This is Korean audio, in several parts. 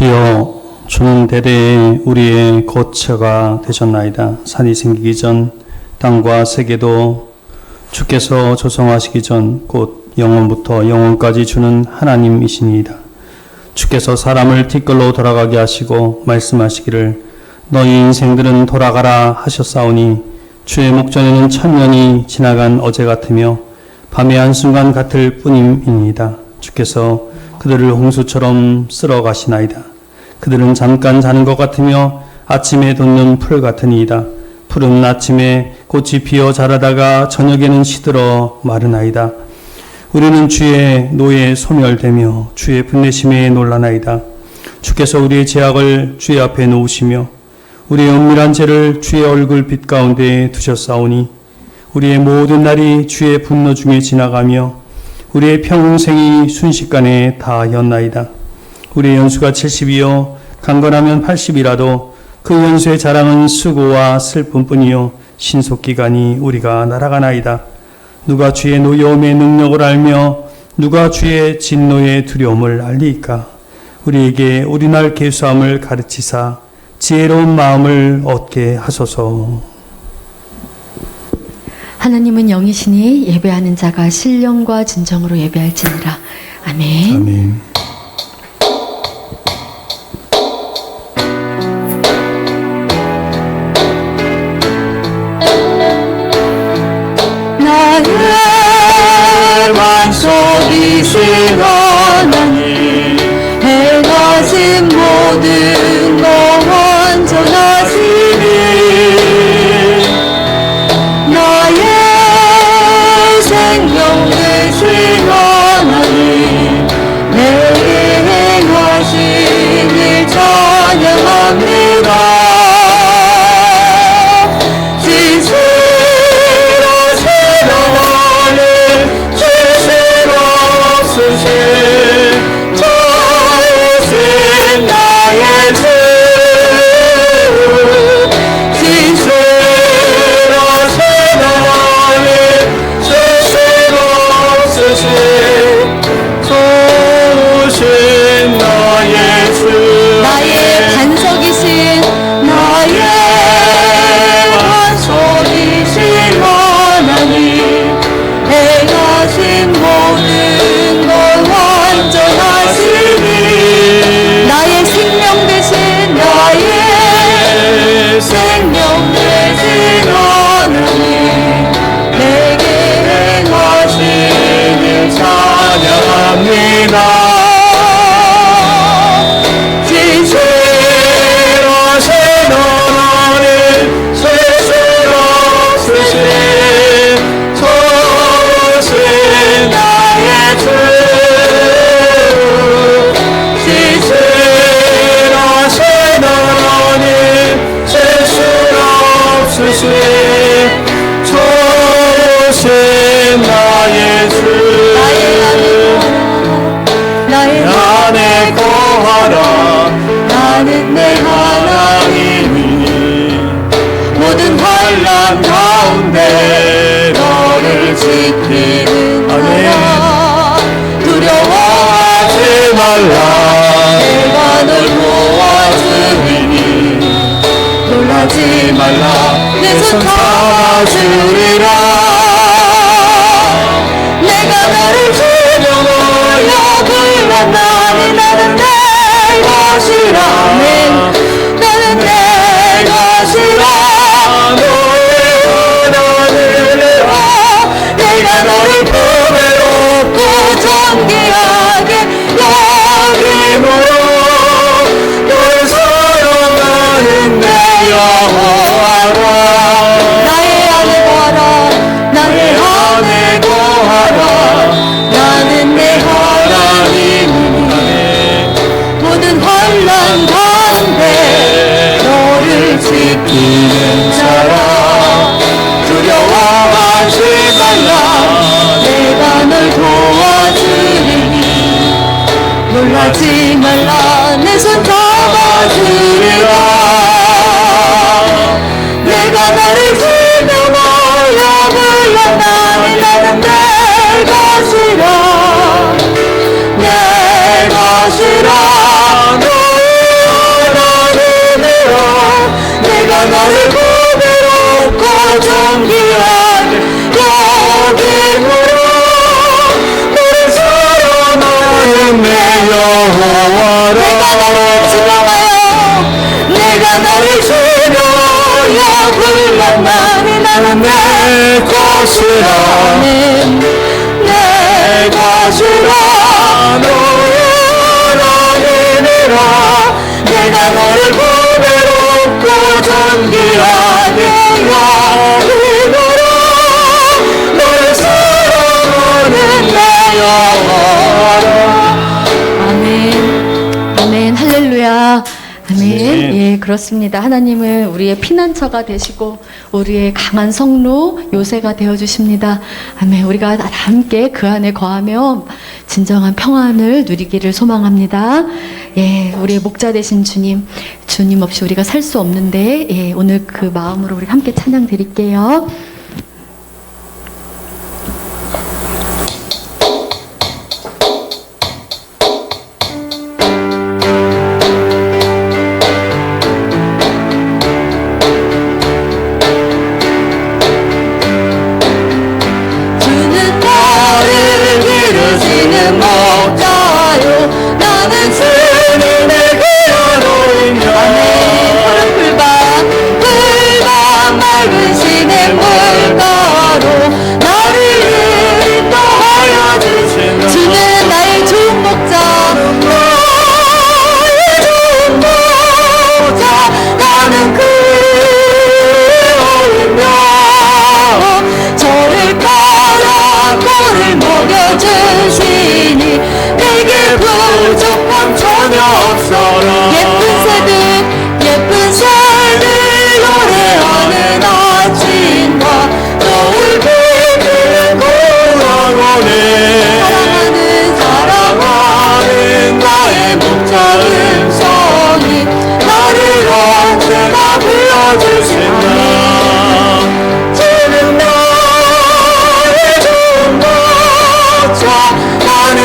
주여, 주는 대대에 우리의 거처가 되셨나이다. 산이 생기기 전 땅과 세계도 주께서 조성하시기 전 곧 영원부터 영원까지 주는 하나님이시니이다. 주께서 사람을 티끌로 돌아가게 하시고 말씀하시기를 너희 인생들은 돌아가라 하셨사오니 주의 목전에는 천년이 지나간 어제 같으며 밤의 한순간 같을 뿐임이니이다. 주께서 그들을 홍수처럼 쓸어 가시나이다. 그들은 잠깐 자는 것 같으며 아침에 돋는 풀 같으니이다. 푸른 아침에 꽃이 피어 자라다가 저녁에는 시들어 마르나이다. 우리는 주의 노에 소멸되며 주의 분내심에 놀라나이다. 주께서 우리의 죄악을 주의 앞에 놓으시며 우리의 은밀한 죄를 주의 얼굴 빛 가운데 두셨사오니 우리의 모든 날이 주의 분노 중에 지나가며 우리의 평생이 순식간에 다하였나이다. 우리의 연수가 70이요 강건하면 80이라도 그 연수의 자랑은 수고와 슬픔뿐이요 신속기간이 우리가 날아가나이다. 누가 주의 노여움의 능력을 알며 누가 주의 진노의 두려움을 알리이까. 우리에게 우리날 계수함을 가르치사 지혜로운 마음을 얻게 하소서. 하나님은 영이시니 예배하는 자가 신령과 진정으로 예배할지니라. 아멘. 아멘. 나의 완속이신 하나님 행하신 모든 거 완전하시니 나의 생명 되신 하나님 내게 행하신 일 찬양합니다. 나는 내 하나님이니 모든 환난 가운데 너를 지키는 나라. 두려워하지 말라. 내가 널 도와주리니 놀라지 말라. 내 손 잡아주리라. 내가 너를 주려하여 불렀나니 나는 내 것이라. 너는 내 것이라. 너의 하나님을 내가 너를 품에 업고 정기하게 여김으로 널 사랑하는 내 여호와라. 나의 안에 거하라. 나의 안에 거하라. 나는 내 하나님이니 모든 환난 가운데 너를 지키는 자라. 두려워하지 말라. 내가 널 도와주리니 놀라지 말라. 내 손 잡아주리라. 내가 너를 주며 모여 불렀나니 나는 내 것이라. 내 것이라. 너의 그렇습니다. 하나님은 우리의 피난처가 되시고 우리의 강한 성루 요새가 되어 주십니다. 아멘. 우리가 다 함께 그 안에 거하며 진정한 평안을 누리기를 소망합니다. 예, 우리의 목자 되신 주님, 주님 없이 우리가 살 수 없는데 예, 오늘 그 마음으로 우리 함께 찬양 드릴게요. 주는 나를 기르시는 목자요 나는 주님의 기어로이며 아멘. 풀방 맑은 시냇 물가로 나를 인도하여 주시는 주는 나의 좋은 목자 나의 좋은 목자 나는 그이며 저를 따라 꼴을 먹여주시니 내게 부족함 전혀 없어라 예쁜 새들 노래하는 아침과 노을 비비는 고랑원에 사랑하는 나의 목자 음성이 나를 언제나 불러주신다 주는 나의 좋은 목자 나는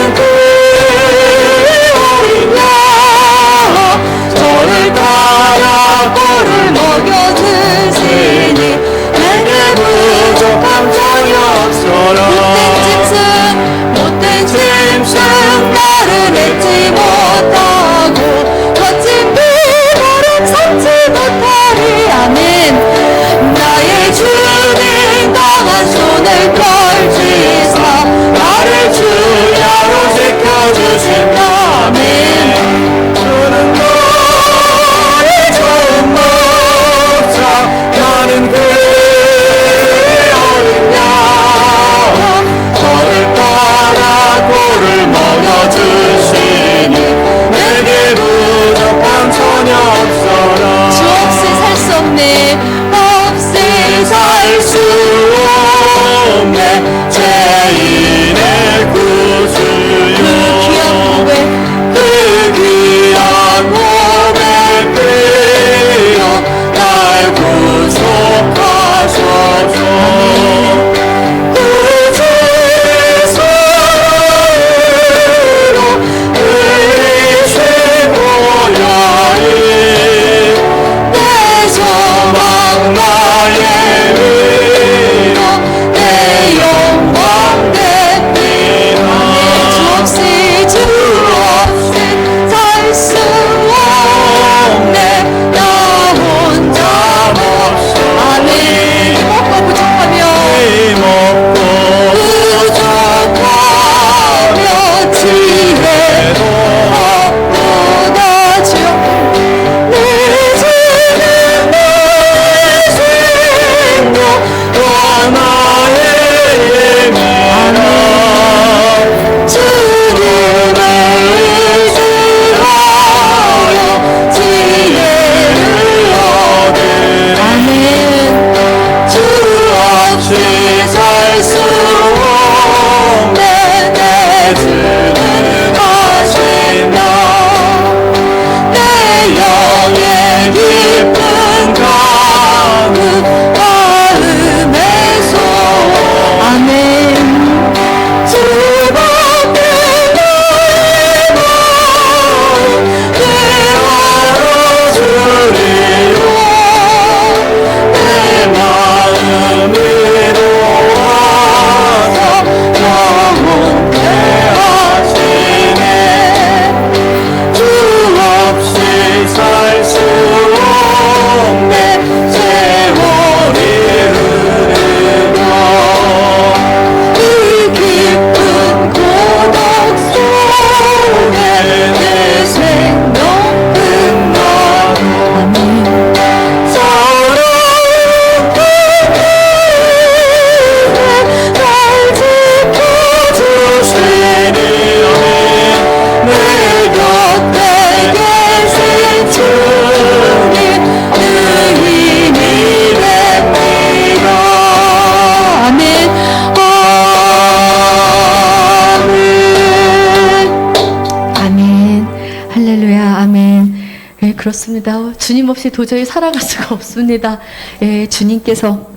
그렇습니다. 주님 없이 도저히 살아갈 수가 없습니다. 예, 주님께서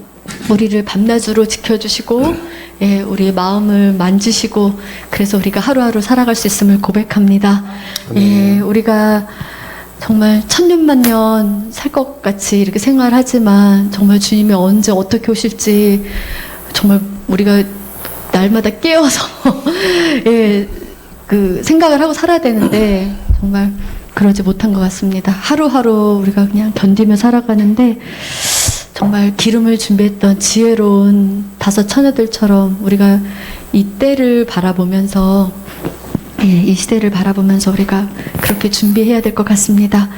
우리를 밤낮으로 지켜주시고, 예, 우리의 마음을 만지시고, 그래서 우리가 하루하루 살아갈 수 있음을 고백합니다. 예, 우리가 정말 천년만년 살 것 같이 이렇게 생활하지만 정말 주님이 언제 어떻게 오실지 정말 우리가 날마다 깨어서 예, 그 생각을 하고 살아야 되는데 정말 그러지 못한 것 같습니다. 하루하루 우리가 그냥 견디며 살아가는데 정말 기름을 준비했던 지혜로운 5 처녀들처럼 우리가 이 때를 바라보면서 예, 이 시대를 바라보면서 우리가 그렇게 준비해야 될 것 같습니다.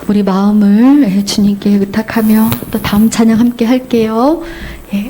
우리 마음을 예, 주님께 의탁하며 또 다음 찬양 함께 할게요. 예.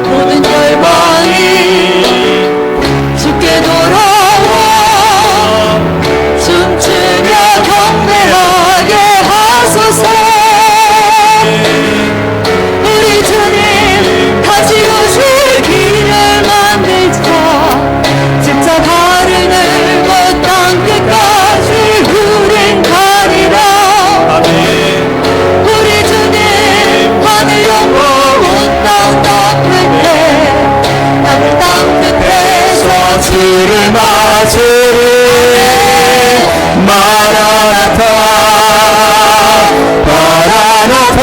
모든 열방이 주께 돌아와 춤추며 경배하게 하소서. 우리 주님 다시 오실 길을 만들자. 십자가를 들고 땅 끝까지 우린 가리라. 아멘. 우리 주님 하늘 영원 땅 덮을 때 나를 땅 끝에서 주를 맞으리. 마라나타 마라나타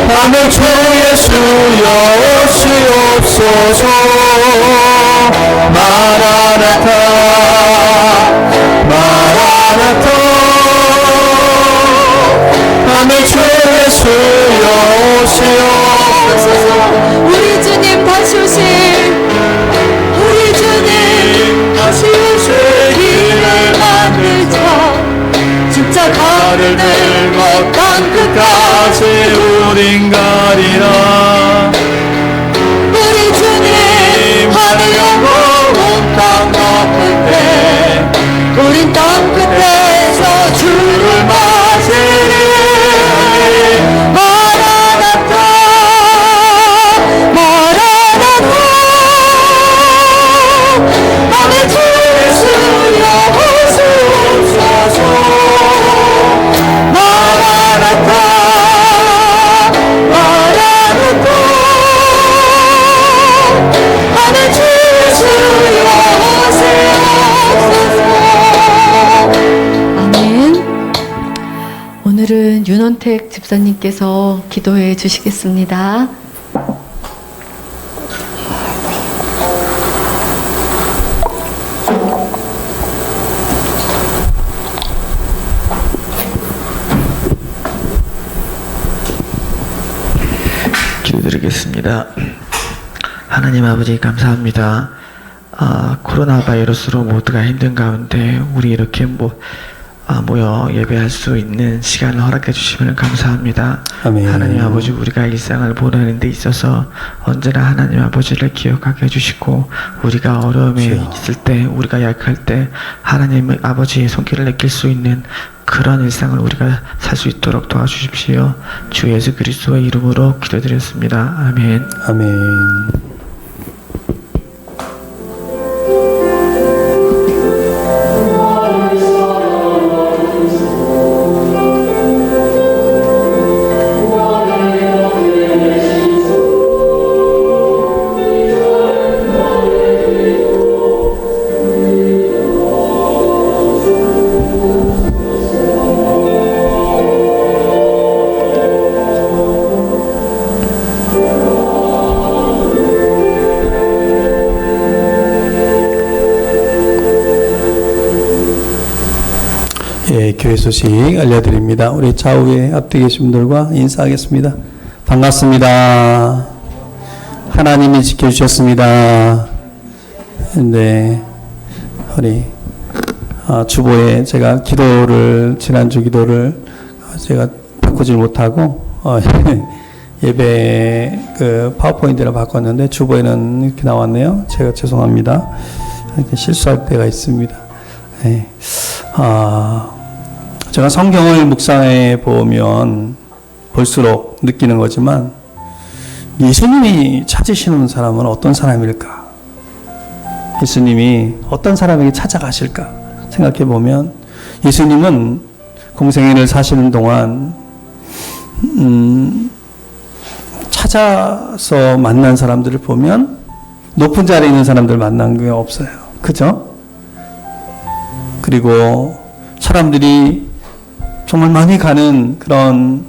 하늘 주 예수여 오시옵소서. 마라나타 마라나타 하늘 주 예수여 오시옵소서. 우리 주님 다시 오실 우리 주님 다시 오실 길을 만들자. 십자가를 들고 땅 끝까지 우린 가리라. 우리 주님 하늘 영원 땅 덮을 때 우린 땅 끝에서 주를 맞으리. 마라나타 오늘은 윤원택 집사님께서 기도해 주시겠습니다. 기도드리겠습니다. 하나님 아버지 감사합니다. 코로나 바이러스로 모두가 힘든 가운데 우리 이렇게 모여 예배할 수 있는 시간을 허락해 주시면 감사합니다. 아멘. 하나님 아버지 우리가 일상을 보내는 데 있어서 언제나 하나님 아버지를 기억하게 해주시고 우리가 어려움에 있을 때 우리가 약할 때 하나님 아버지의 손길을 느낄 수 있는 그런 일상을 우리가 살 수 있도록 도와주십시오. 주 예수 그리스도의 이름으로 기도드렸습니다. 아멘. 아멘. 예, 교회 소식 알려드립니다. 우리 좌우에 앞뒤 계신 분들과 인사하겠습니다. 반갑습니다. 하나님이 지켜주셨습니다. 네, 우리 주보에 제가 지난주 기도를 제가 바꾸질 못하고 예배 그 파워포인트를 바꿨는데 주보에는 이렇게 나왔네요. 제가 죄송합니다. 이렇게 실수할 때가 있습니다. 네. 제가 성경을 묵상해 보면 볼수록 느끼는 거지만 예수님이 찾으시는 사람은 어떤 사람일까? 예수님이 어떤 사람에게 찾아가실까? 생각해 보면 예수님은 공생애를 사시는 동안 찾아서 만난 사람들을 보면 높은 자리에 있는 사람들 만난 게 없어요. 그죠? 그리고 사람들이 정말 많이 가는 그런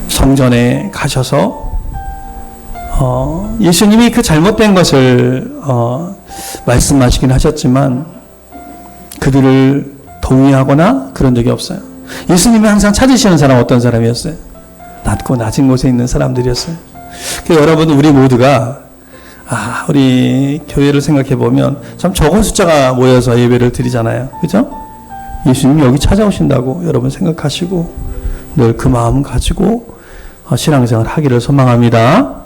성전에 가셔서 예수님이 그 잘못된 것을 말씀하시긴 하셨지만 그들을 동의하거나 그런 적이 없어요. 예수님이 항상 찾으시는 사람 어떤 사람이었어요? 낮고 낮은 곳에 있는 사람들이었어요. 그래서 여러분 우리 모두가 우리 교회를 생각해 보면 참 적은 숫자가 모여서 예배를 드리잖아요. 그죠? 예수님이 여기 찾아오신다고 여러분 생각하시고 늘 그 마음 가지고 신앙생활 하기를 소망합니다.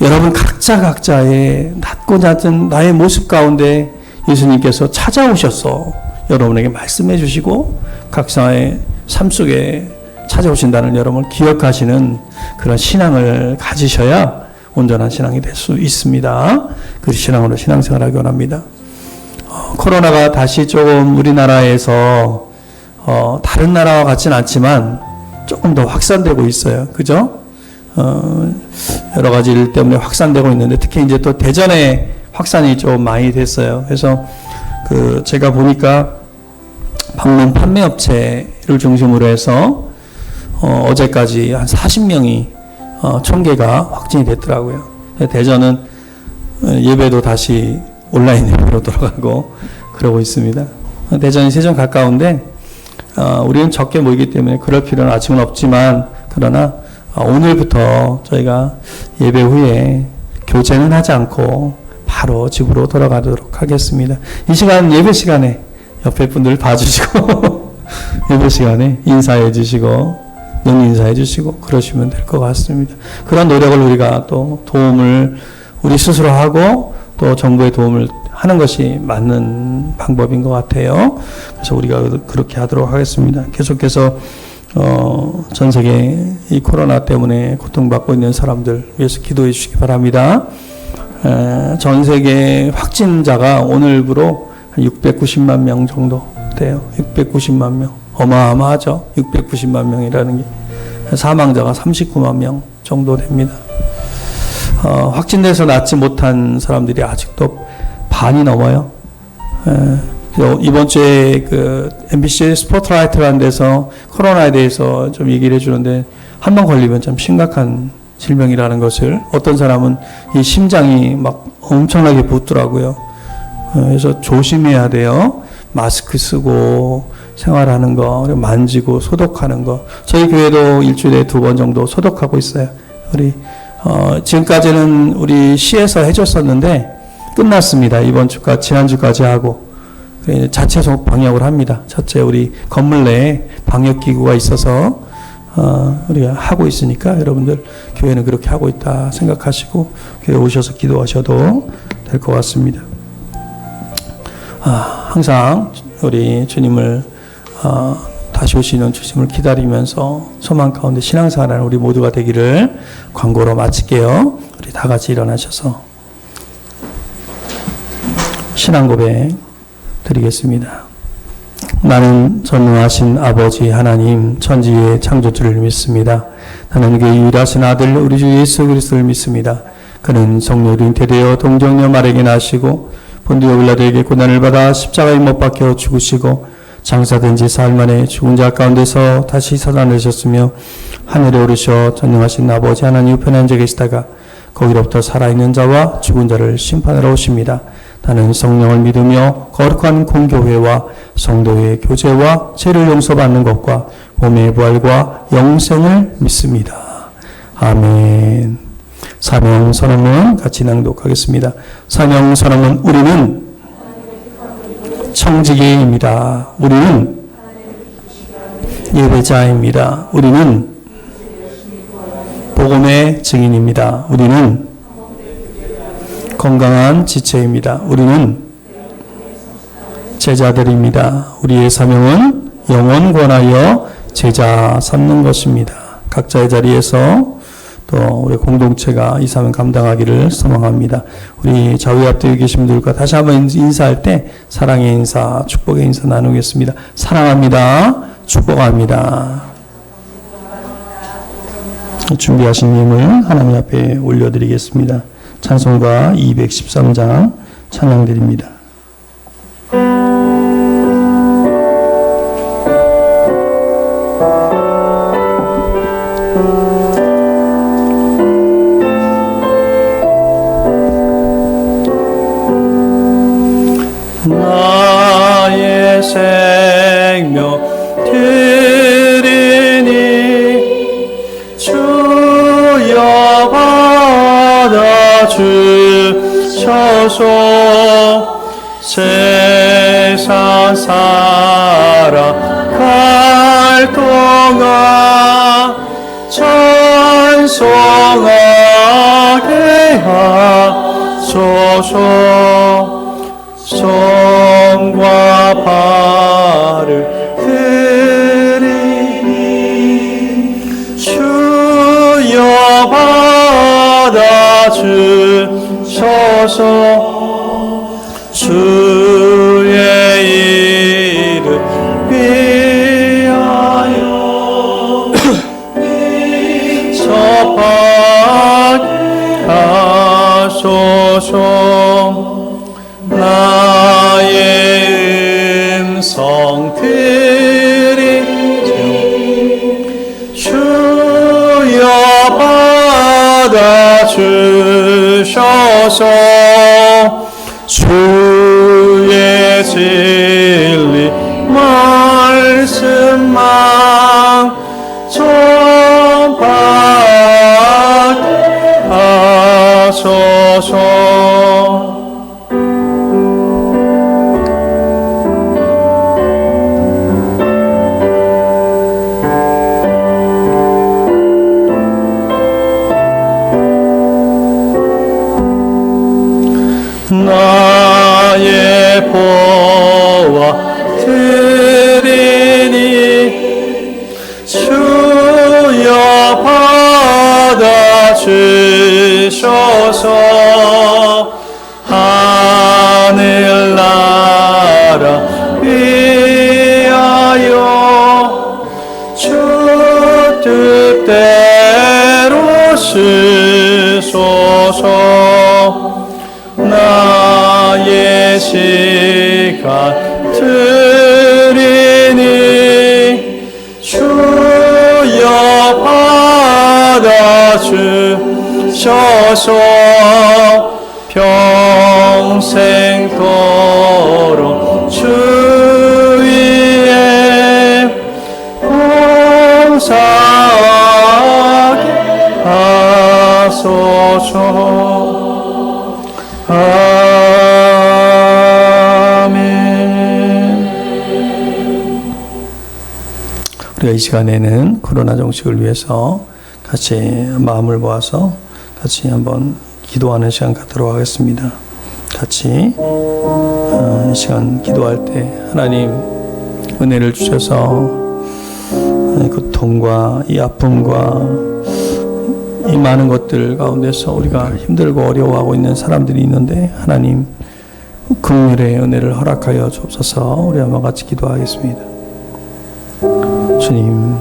여러분 각자의 낮고 낮은 나의 모습 가운데 예수님께서 찾아오셔서 여러분에게 말씀해 주시고 각자의 삶 속에 찾아오신다는 여러분을 기억하시는 그런 신앙을 가지셔야 온전한 신앙이 될 수 있습니다. 그 신앙으로 신앙생활하기 원합니다. 코로나가 다시 조금 우리나라에서 다른 나라와 같지는 않지만 조금 더 확산되고 있어요. 그죠? 여러 가지 일 때문에 확산되고 있는데 특히 이제 또 대전에 확산이 좀 많이 됐어요. 그래서 제가 보니까 방문 판매 업체를 중심으로 해서 어제까지 한 40명이 총계가 확진이 됐더라고요. 대전은 예배도 다시 온라인 예배로 돌아가고 그러고 있습니다. 대전이 세종 가까운데 우리는 적게 모이기 때문에 그럴 필요는 아직은 없지만 그러나 오늘부터 저희가 예배 후에 교제는 하지 않고 바로 집으로 돌아가도록 하겠습니다. 이 시간 예배 시간에 옆에 분들 봐주시고 예배 시간에 인사해 주시고 눈 인사해 주시고 그러시면 될 것 같습니다. 그런 노력을 우리가 또 도움을 우리 스스로 하고 또 정부의 도움을 하는 것이 맞는 방법인 것 같아요. 그래서 우리가 그렇게 하도록 하겠습니다. 계속해서 전 세계 이 코로나 때문에 고통받고 있는 사람들 위해서 기도해 주시기 바랍니다. 전 세계 확진자가 오늘부로 한 690만 명 정도 돼요. 690만 명. 어마어마하죠. 690만 명이라는 게. 사망자가 39만 명 정도 됩니다. 확진돼서 낫지 못한 사람들이 아직도 반이 넘어요. 이번 주에 그 MBC 스포트라이트라는 데서 코로나에 대해서 좀 얘기를 해주는데 한 번 걸리면 참 심각한 질병이라는 것을 어떤 사람은 이 심장이 막 엄청나게 붓더라고요. 그래서 조심해야 돼요. 마스크 쓰고 생활하는 거, 그리고 만지고 소독하는 거. 저희 교회도 일주일에 2번 정도 소독하고 있어요. 우리 지금까지는 우리 시에서 해줬었는데 끝났습니다. 이번 주까지 지난주까지 하고 자체 방역을 합니다. 자체 우리 건물 내에 방역 기구가 있어서 우리가 하고 있으니까 여러분들 교회는 그렇게 하고 있다 생각하시고 교회 오셔서 기도하셔도 될 것 같습니다. 항상 우리 주님을 다시 오시는 주님을 기다리면서 소망 가운데 신앙생활하는 우리 모두가 되기를 광고로 마칠게요. 우리 다 같이 일어나셔서 신앙 고백 드리겠습니다. 나는 전능하신 아버지 하나님 천지의 창조주를 믿습니다. 나는 그의 유일하신 아들 우리 주 예수 그리스도를 믿습니다. 그는 성령으로 잉태되어 동정녀 마리아에게 나시고 본디오 빌라도에게 고난을 받아 십자가에 못 박혀 죽으시고 장사된 지 사흘 만에 죽은 자 가운데서 다시 살아나셨으며 하늘에 오르셔 전능하신 아버지 하나님 우편에 앉아 계시다가 거기로부터 살아있는 자와 죽은 자를 심판하러 오십니다. 나는 성령을 믿으며 거룩한 공교회와 성도의 교제와 죄를 용서받는 것과 몸의 부활과 영생을 믿습니다. 아멘. 사명 선언문 같이 낭독하겠습니다. 사명 선언문. 우리는 청지기입니다. 우리는 예배자입니다. 우리는 복음의 증인입니다. 우리는 건강한 지체입니다. 우리는 제자들입니다. 우리의 사명은 영원 권하여 제자 삼는 것입니다. 각자의 자리에서 또 우리 공동체가 이 사명 감당하기를 소망합니다. 우리 좌우 앞뒤에 계신 분들과 다시 한번 인사할 때 사랑의 인사, 축복의 인사 나누겠습니다. 사랑합니다. 축복합니다. 준비하신 힘을 하나님 앞에 올려드리겠습니다. 찬송가 213장 찬양드립니다. 나의 생명 드리니 주여 받아주셔서 세상 살아갈 동안 찬송하게 하소서. 손과 발을 드리니 주여 받아주셔서 주의 이름 위하여 접하게 하소서. 나의 음성 들이죠 주여 받아주셔서 주의 진리 말씀만 전파하게 하소서. 나의 보화 드리니 주여 받아주셔서 하늘나라 위하여 주 뜻대로 쓰소서. 나의 시간 드리니 주여 받아주셔서 평생토록 주 위에 봉사하게 하소서. 아멘. 우리가 이 시간에는 코로나 종식을 위해서 같이 마음을 모아서 같이 한번 기도하는 시간 갖도록 하겠습니다. 같이 이 시간 기도할 때 하나님 은혜를 주셔서 고통과 이 아픔과 이 많은 것들 가운데서 우리가 힘들고 어려워하고 있는 사람들이 있는데 하나님 긍휼의 은혜를 허락하여 주옵소서. 우리 한번 같이 기도하겠습니다. 주님,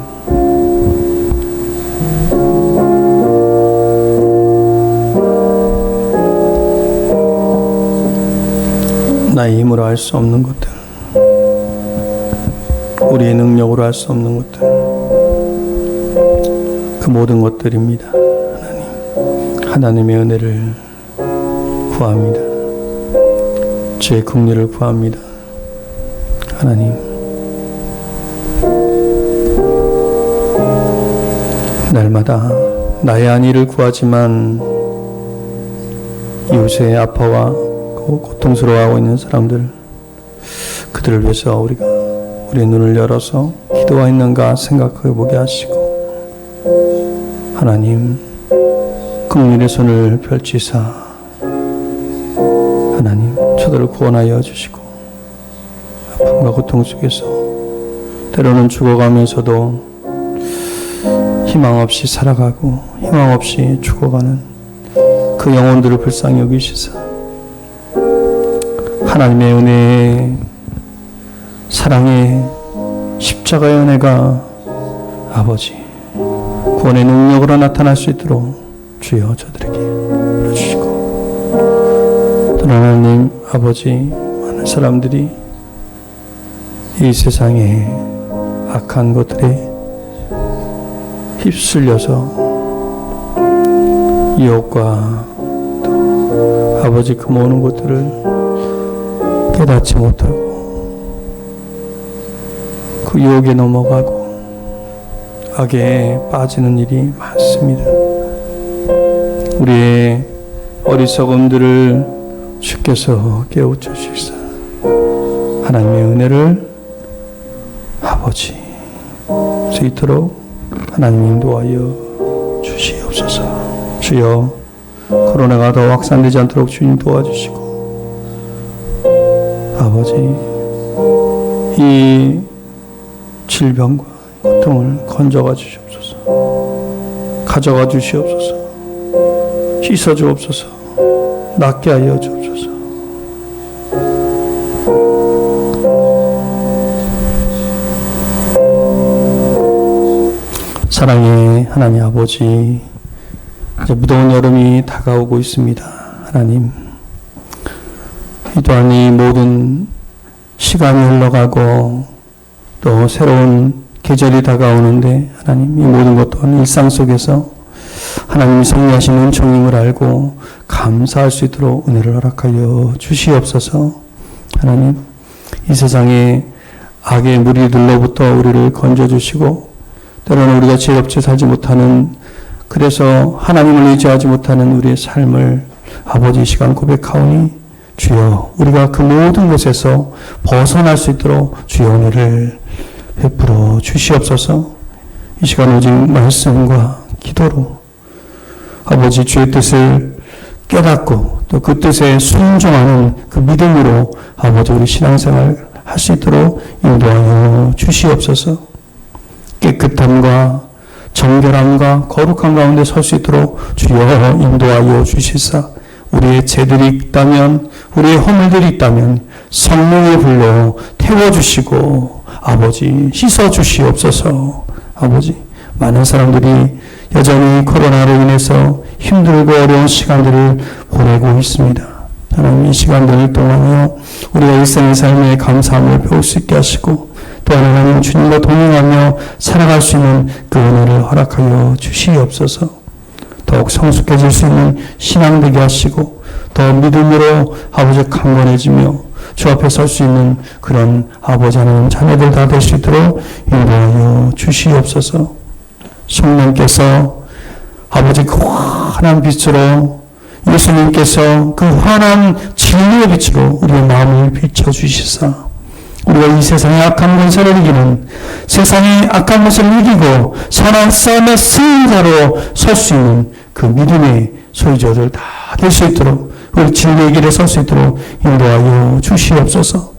나의 힘으로 할 수 없는 것들, 우리의 능력으로 할 수 없는 것들, 그 모든 것들입니다. 하나님의 은혜를 구합니다. 주의 긍휼을 구합니다. 하나님, 날마다 나의 안위를 구하지만 이웃의 아파와 고통스러워하고 있는 사람들, 그들을 위해서 우리가 우리의 눈을 열어서 기도가 있는가 생각해 보게 하시고, 하나님 긍휼의 손을 펼치사 하나님 저들을 구원하여 주시고, 아픔과 고통 속에서 때로는 죽어가면서도 희망 없이 살아가고 희망 없이 죽어가는 그 영혼들을 불쌍히 여기시사 하나님의 은혜의 사랑의 십자가의 은혜가 아버지 구원의 능력으로 나타날 수 있도록 주여 저들에게 불러주시고, 또 하나님 아버지 많은 사람들이 이 세상에 악한 것들에 휩쓸려서 유혹과 또 아버지 그 모든 것들을 깨닫지 못하고 그 유혹에 넘어가고 악에 빠지는 일이 많습니다. 우리의 어리석음들을 주께서 깨우쳐 주시사 하나님의 은혜를 아버지 수 있도록 하나님 인도하여 주시옵소서. 주여, 코로나가 더 확산되지 않도록 주님 도와주시고, 아버지 이 질병과 고통을 건져가 주시옵소서. 가져가 주시옵소서. 씻어 주옵소서. 낫게 하여 주옵소서. 사랑의 하나님 아버지, 이제 무더운 여름이 다가오고 있습니다. 하나님, 이 또한 이 모든 시간이 흘러가고 또 새로운 계절이 다가오는데, 하나님 이 모든 것 또한 일상 속에서 하나님이 섭리하신 은총임을 알고 감사할 수 있도록 은혜를 허락하여 주시옵소서. 하나님, 이 세상에 악의 무리들로부터 우리를 건져주시고, 때로는 우리가 죄 없이 살지 못하는, 그래서 하나님을 의지하지 못하는 우리의 삶을 아버지 이 시간 고백하오니, 주여 우리가 그 모든 것에서 벗어날 수 있도록 주여 은혜를 베풀어 주시옵소서. 이 시간 오직 말씀과 기도로 아버지 주의 뜻을 깨닫고 또 그 뜻에 순종하는 그 믿음으로 아버지 우리 신앙생활 할 수 있도록 인도하여 주시옵소서. 깨끗함과 정결함과 거룩함 가운데 설 수 있도록 주여 인도하여 주시사, 우리의 죄들이 있다면, 우리의 허물들이 있다면 성령의 불로 태워주시고 아버지 씻어주시옵소서. 아버지, 많은 사람들이 여전히 코로나로 인해서 힘들고 어려운 시간들을 보내고 있습니다. 하나님 이 시간들을 통하여 우리가 일생의 삶에 감사함을 배울 수 있게 하시고 또 하나님 주님과 동행하며 살아갈 수 있는 그 은혜를 허락하여 주시옵소서. 더욱 성숙해질 수 있는 신앙 되게 하시고 더 믿음으로 아버지 강건해지며 주 앞에 설 수 있는 그런 아버지 하나님 자녀들 다 될 수 있도록 인도하여 주시옵소서. 성령께서 아버지 그 환한 빛으로 예수님께서 그 환한 진리의 빛으로 우리의 마음을 비춰주시사 우리가 이 세상의 악한 권세를 이기는 세상의 악한 것을 이기고 선한 싸움의 승자로 설 수 있는 그 믿음의 소유자들 다 될 수 있도록 우리 진리의 길에 설 수 있도록 인도하여 주시옵소서.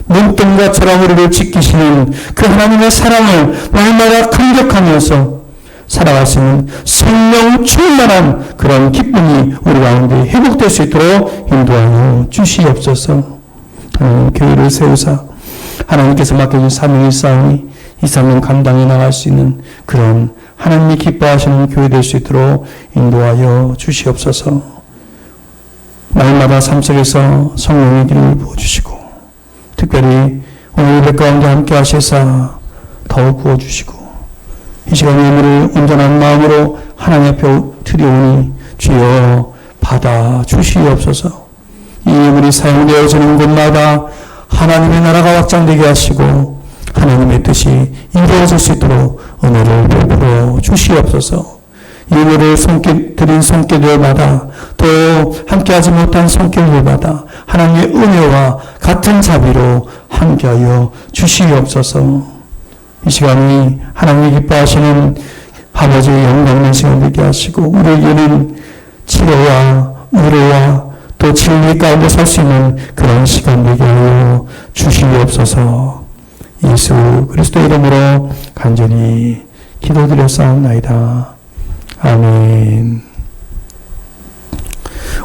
눈동자처럼 우리를 지키시는 그 하나님의 사랑을 날마다 감격하면서 살아갈 수 있는 생명 충만한 그런 기쁨이 우리 가운데 회복될 수 있도록 인도하여 주시옵소서. 교회를 세우사 하나님께서 맡겨준 사명이 있사오니 이 사명 감당해 나갈 수 있는 그런 하나님이 기뻐하시는 교회 될 수 있도록 인도하여 주시옵소서. 날마다 삶 속에서 성령의 길을 부어주시고 특별히 오늘 예배 가운데 함께 하시사 더욱 부어주시고 이 시간 예물을 온전한 마음으로 하나님 앞에 드리오니 주여 받아 주시옵소서. 이 예물이 사용되어지는 곳마다 하나님의 나라가 확장되게 하시고 하나님의 뜻이 이루어질 수 있도록 은혜를 베풀어 주시옵소서. 예물을 드린 손길들마다 또 함께하지 못한 손길들마다 하나님의 은혜와 같은 자비로 함께하여 주시옵소서. 이 시간이 하나님이 기뻐하시는 아버지의 영광의 시간 되게 하시고 우리에게는 치료와 의뢰와 또 진리 가운데 설 수 있는 그런 시간 되게 하여 주시옵소서. 예수 그리스도 이름으로 간절히 기도드렸사옵나이다. 아멘.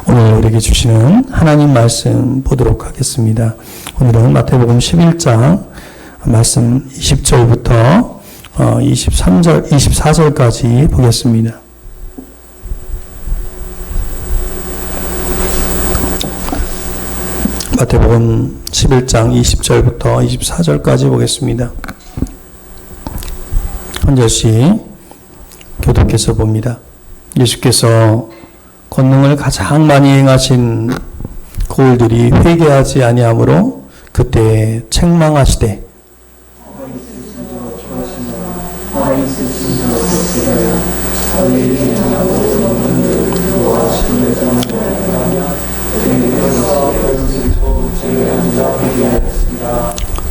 오늘 우리에게 주시는 하나님 말씀 보도록 하겠습니다. 오늘은 마태복음 11장 말씀 20절부터 24절까지 보겠습니다. 마태복음 11장 20절부터 24절까지 보겠습니다. 한 절씩 교독해서 봅니다. 예수께서 권능을 가장 많이 행하신 고을들이 회개하지 아니하므로 그때 책망하시되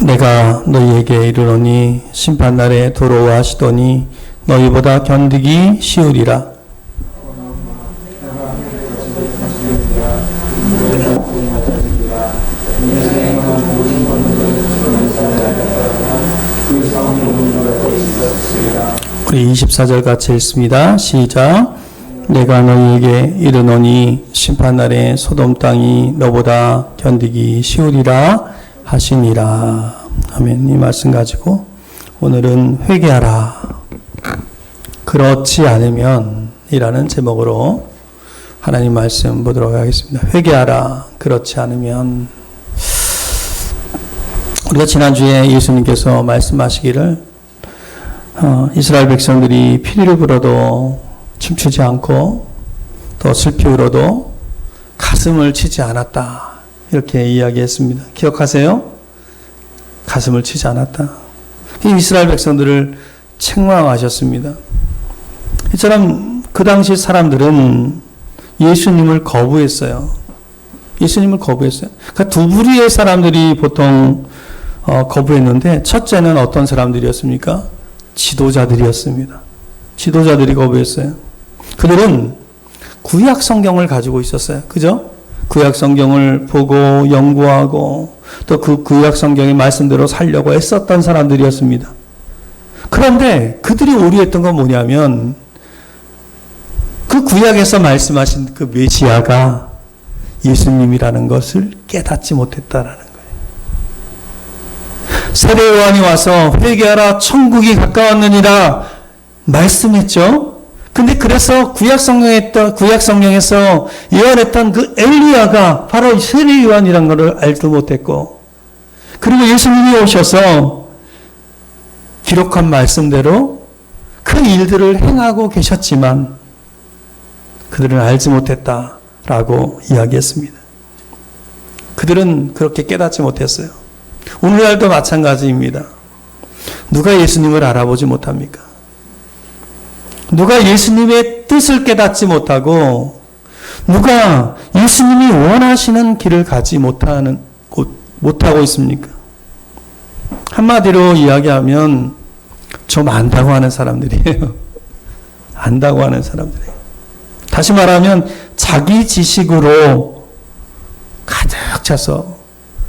내가 너희에게 이르노니 심판날에 도로와 하시더니 너희보다 견디기 쉬우리라. 우리 24절 같이 읽습니다. 시작. 내가 너희에게 이르노니 심판날에 소돔 땅이 너보다 견디기 쉬우리라 하시니라. 아멘. 이 말씀 가지고 오늘은 회개하라. 그렇지 않으면 이라는 제목으로 하나님 말씀 보도록 하겠습니다. 회개하라. 그렇지 않으면 우리가 지난주에 예수님께서 말씀하시기를 이스라엘 백성들이 피리를 불어도 춤추지 않고 또 슬피 울어도 가슴을 치지 않았다. 이렇게 이야기했습니다. 기억하세요? 가슴을 치지 않았다. 이스라엘 백성들을 책망하셨습니다. 이처럼 그 당시 사람들은 예수님을 거부했어요. 예수님을 거부했어요. 그러니까 두 부류의 사람들이 보통 거부했는데 첫째는 어떤 사람들이었습니까? 지도자들이었습니다. 지도자들이 거부했어요. 그들은 구약 성경을 가지고 있었어요. 그죠? 구약 성경을 보고 연구하고 또 그 구약 성경의 말씀대로 살려고 애썼던 사람들이었습니다. 그런데 그들이 오류했던 건 뭐냐면 그 구약에서 말씀하신 그 메시아가 예수님이라는 것을 깨닫지 못했다라는 거예요. 세례 요한이 와서 회개하라 천국이 가까웠느니라 말씀했죠. 근데 그래서 구약 성경에서 예언했던 그 엘리야가 바로 세례 요한이라는 것을 알지도 못했고, 그리고 예수님이 오셔서 기록한 말씀대로 그 일들을 행하고 계셨지만 그들은 알지 못했다라고 이야기했습니다. 그들은 그렇게 깨닫지 못했어요. 오늘날도 마찬가지입니다. 누가 예수님을 알아보지 못합니까? 누가 예수님의 뜻을 깨닫지 못하고, 누가 예수님이 원하시는 길을 가지 못하고 있습니까? 한마디로 이야기하면 좀 안다고 하는 사람들이에요. 안다고 하는 사람들이에요. 다시 말하면 자기 지식으로 가득 차서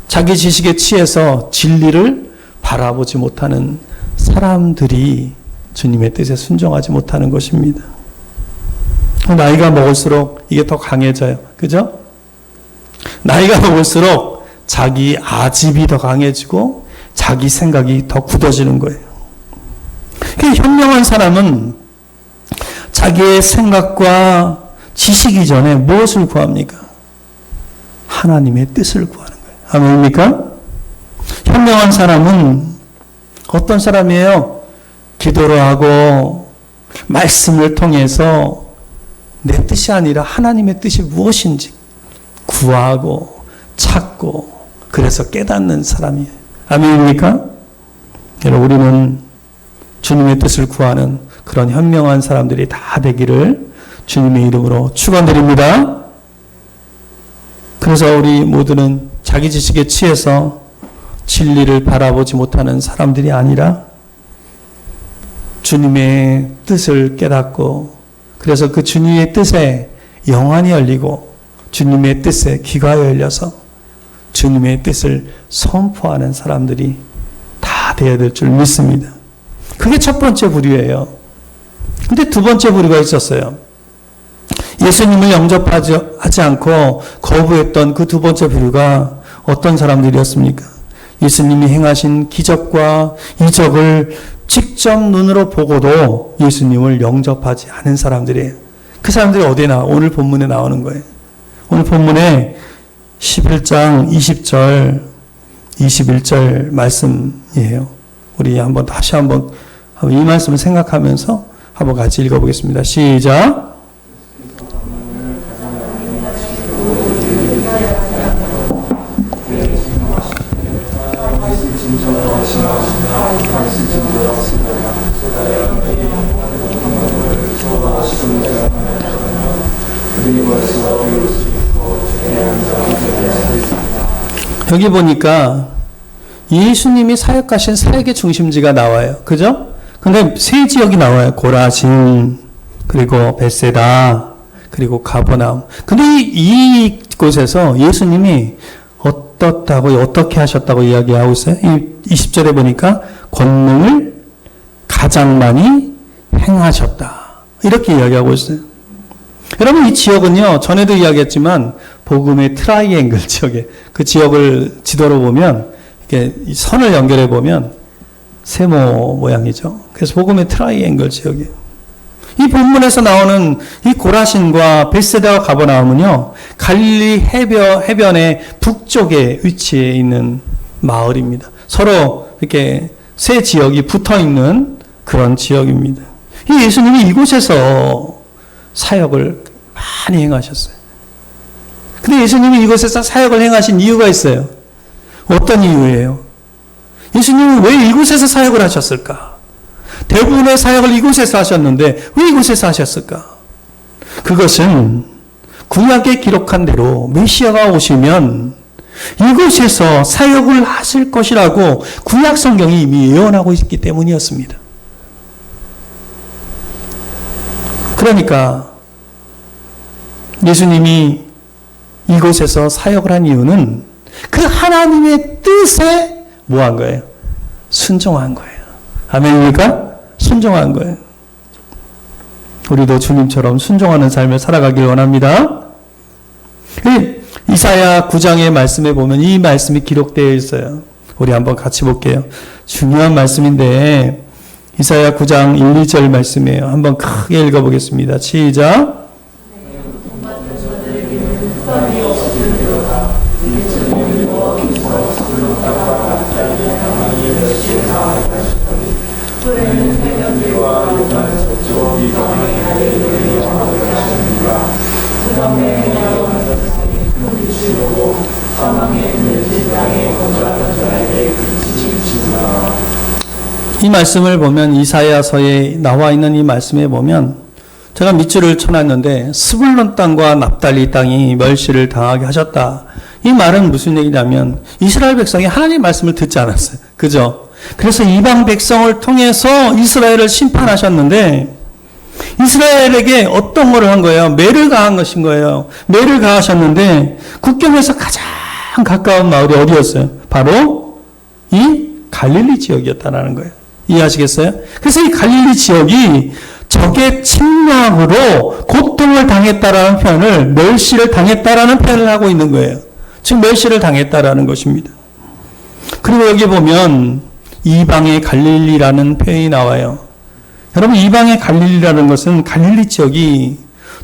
자기 지식에 취해서 진리를 바라보지 못하는 사람들이 주님의 뜻에 순종하지 못하는 것입니다. 나이가 먹을수록 이게 더 강해져요. 그죠? 나이가 먹을수록 자기 아집이 더 강해지고 자기 생각이 더 굳어지는 거예요. 현명한 사람은 자기의 생각과 지식 이전에 무엇을 구합니까? 하나님의 뜻을 구하는 거예요. 아멘입니까? 현명한 사람은 어떤 사람이에요? 기도를 하고 말씀을 통해서 내 뜻이 아니라 하나님의 뜻이 무엇인지 구하고 찾고 그래서 깨닫는 사람이에요. 아멘입니까? 여러분, 우리는 주님의 뜻을 구하는 그런 현명한 사람들이 다 되기를 주님의 이름으로 축원드립니다. 그래서 우리 모두는 자기 지식에 취해서 진리를 바라보지 못하는 사람들이 아니라 주님의 뜻을 깨닫고, 그래서 그 주님의 뜻에 영안이 열리고 주님의 뜻에 귀가 열려서 주님의 뜻을 선포하는 사람들이 다 되어야 될 줄 믿습니다. 그게 첫 번째 부류예요. 근데 두 번째 부류가 있었어요. 예수님을 영접하지 않고 거부했던 그 두 번째 부류가 어떤 사람들이었습니까? 예수님이 행하신 기적과 이적을 직접 눈으로 보고도 예수님을 영접하지 않은 사람들이에요. 그 사람들이 어디에 오늘 본문에 나오는 거예요. 오늘 본문에 11장 20절, 21절 말씀이에요. 우리 다시 한번 이 말씀을 생각하면서 한번 같이 읽어보겠습니다. 시작. 여기 보니까 예수님이 사역하신 사역의 중심지가 나와요. 그죠? 근데 세 지역이 나와요. 고라신, 그리고 벳세다, 그리고 가버나움. 근데 이곳에서 예수님이 어떻게 하셨다고 이야기하고 있어요? 이 20절에 보니까 권능을 가장 많이 행하셨다. 이렇게 이야기하고 있어요. 여러분, 이 지역은요, 전에도 이야기했지만 복음의 트라이앵글 지역에, 그 지역을 지도로 보면 이렇게 선을 연결해 보면 세모 모양이죠. 그래서 복음의 트라이앵글 지역이에요. 이 본문에서 나오는 이 고라신과 벳세다와 가버나움은요, 갈릴리 해변의 북쪽에 위치해 있는 마을입니다. 서로 이렇게 세 지역이 붙어 있는 그런 지역입니다. 이 예수님이 이곳에서 사역을 많이 행하셨어요. 근데 예수님이 이곳에서 사역을 행하신 이유가 있어요. 어떤 이유예요? 예수님은 왜 이곳에서 사역을 하셨을까? 대부분의 사역을 이곳에서 하셨는데 왜 이곳에서 하셨을까? 그것은 구약에 기록한 대로 메시아가 오시면 이곳에서 사역을 하실 것이라고 구약 성경이 이미 예언하고 있기 때문이었습니다. 그러니까 예수님이 이곳에서 사역을 한 이유는 그 하나님의 뜻에 뭐한 거예요? 순종한 거예요. 아멘입니까? 순종한 거예요. 우리도 주님처럼 순종하는 삶을 살아가길 원합니다. 이사야 9장의 말씀에 보면 이 말씀이 기록되어 있어요. 우리 한번 같이 볼게요. 중요한 말씀인데 이사야 9장 1, 2절 말씀이에요. 한번 크게 읽어보겠습니다. 시작. 이 말씀을 보면 이사야서에 나와 있는 이 말씀에 보면 제가 밑줄을 쳐놨는데 스불론 땅과 납달리 땅이 멸시를 당하게 하셨다. 이 말은 무슨 얘기냐면 이스라엘 백성이 하나님의 말씀을 듣지 않았어요. 그죠? 그래서 이방 백성을 통해서 이스라엘을 심판하셨는데 이스라엘에게 어떤 거를 한 거예요? 매를 가한 것인 거예요. 매를 가하셨는데 국경에서 가장 가까운 마을이 어디였어요? 바로 이 갈릴리 지역이었다는 거예요. 이해하시겠어요? 그래서 이 갈릴리 지역이 적의 침략으로 고통을 당했다라는 표현을 멸시를 당했다라는 표현을 하고 있는 거예요. 즉 멸시를 당했다라는 것입니다. 그리고 여기 보면 이방의 갈릴리라는 표현이 나와요. 여러분 이방의 갈릴리라는 것은 갈릴리 지역이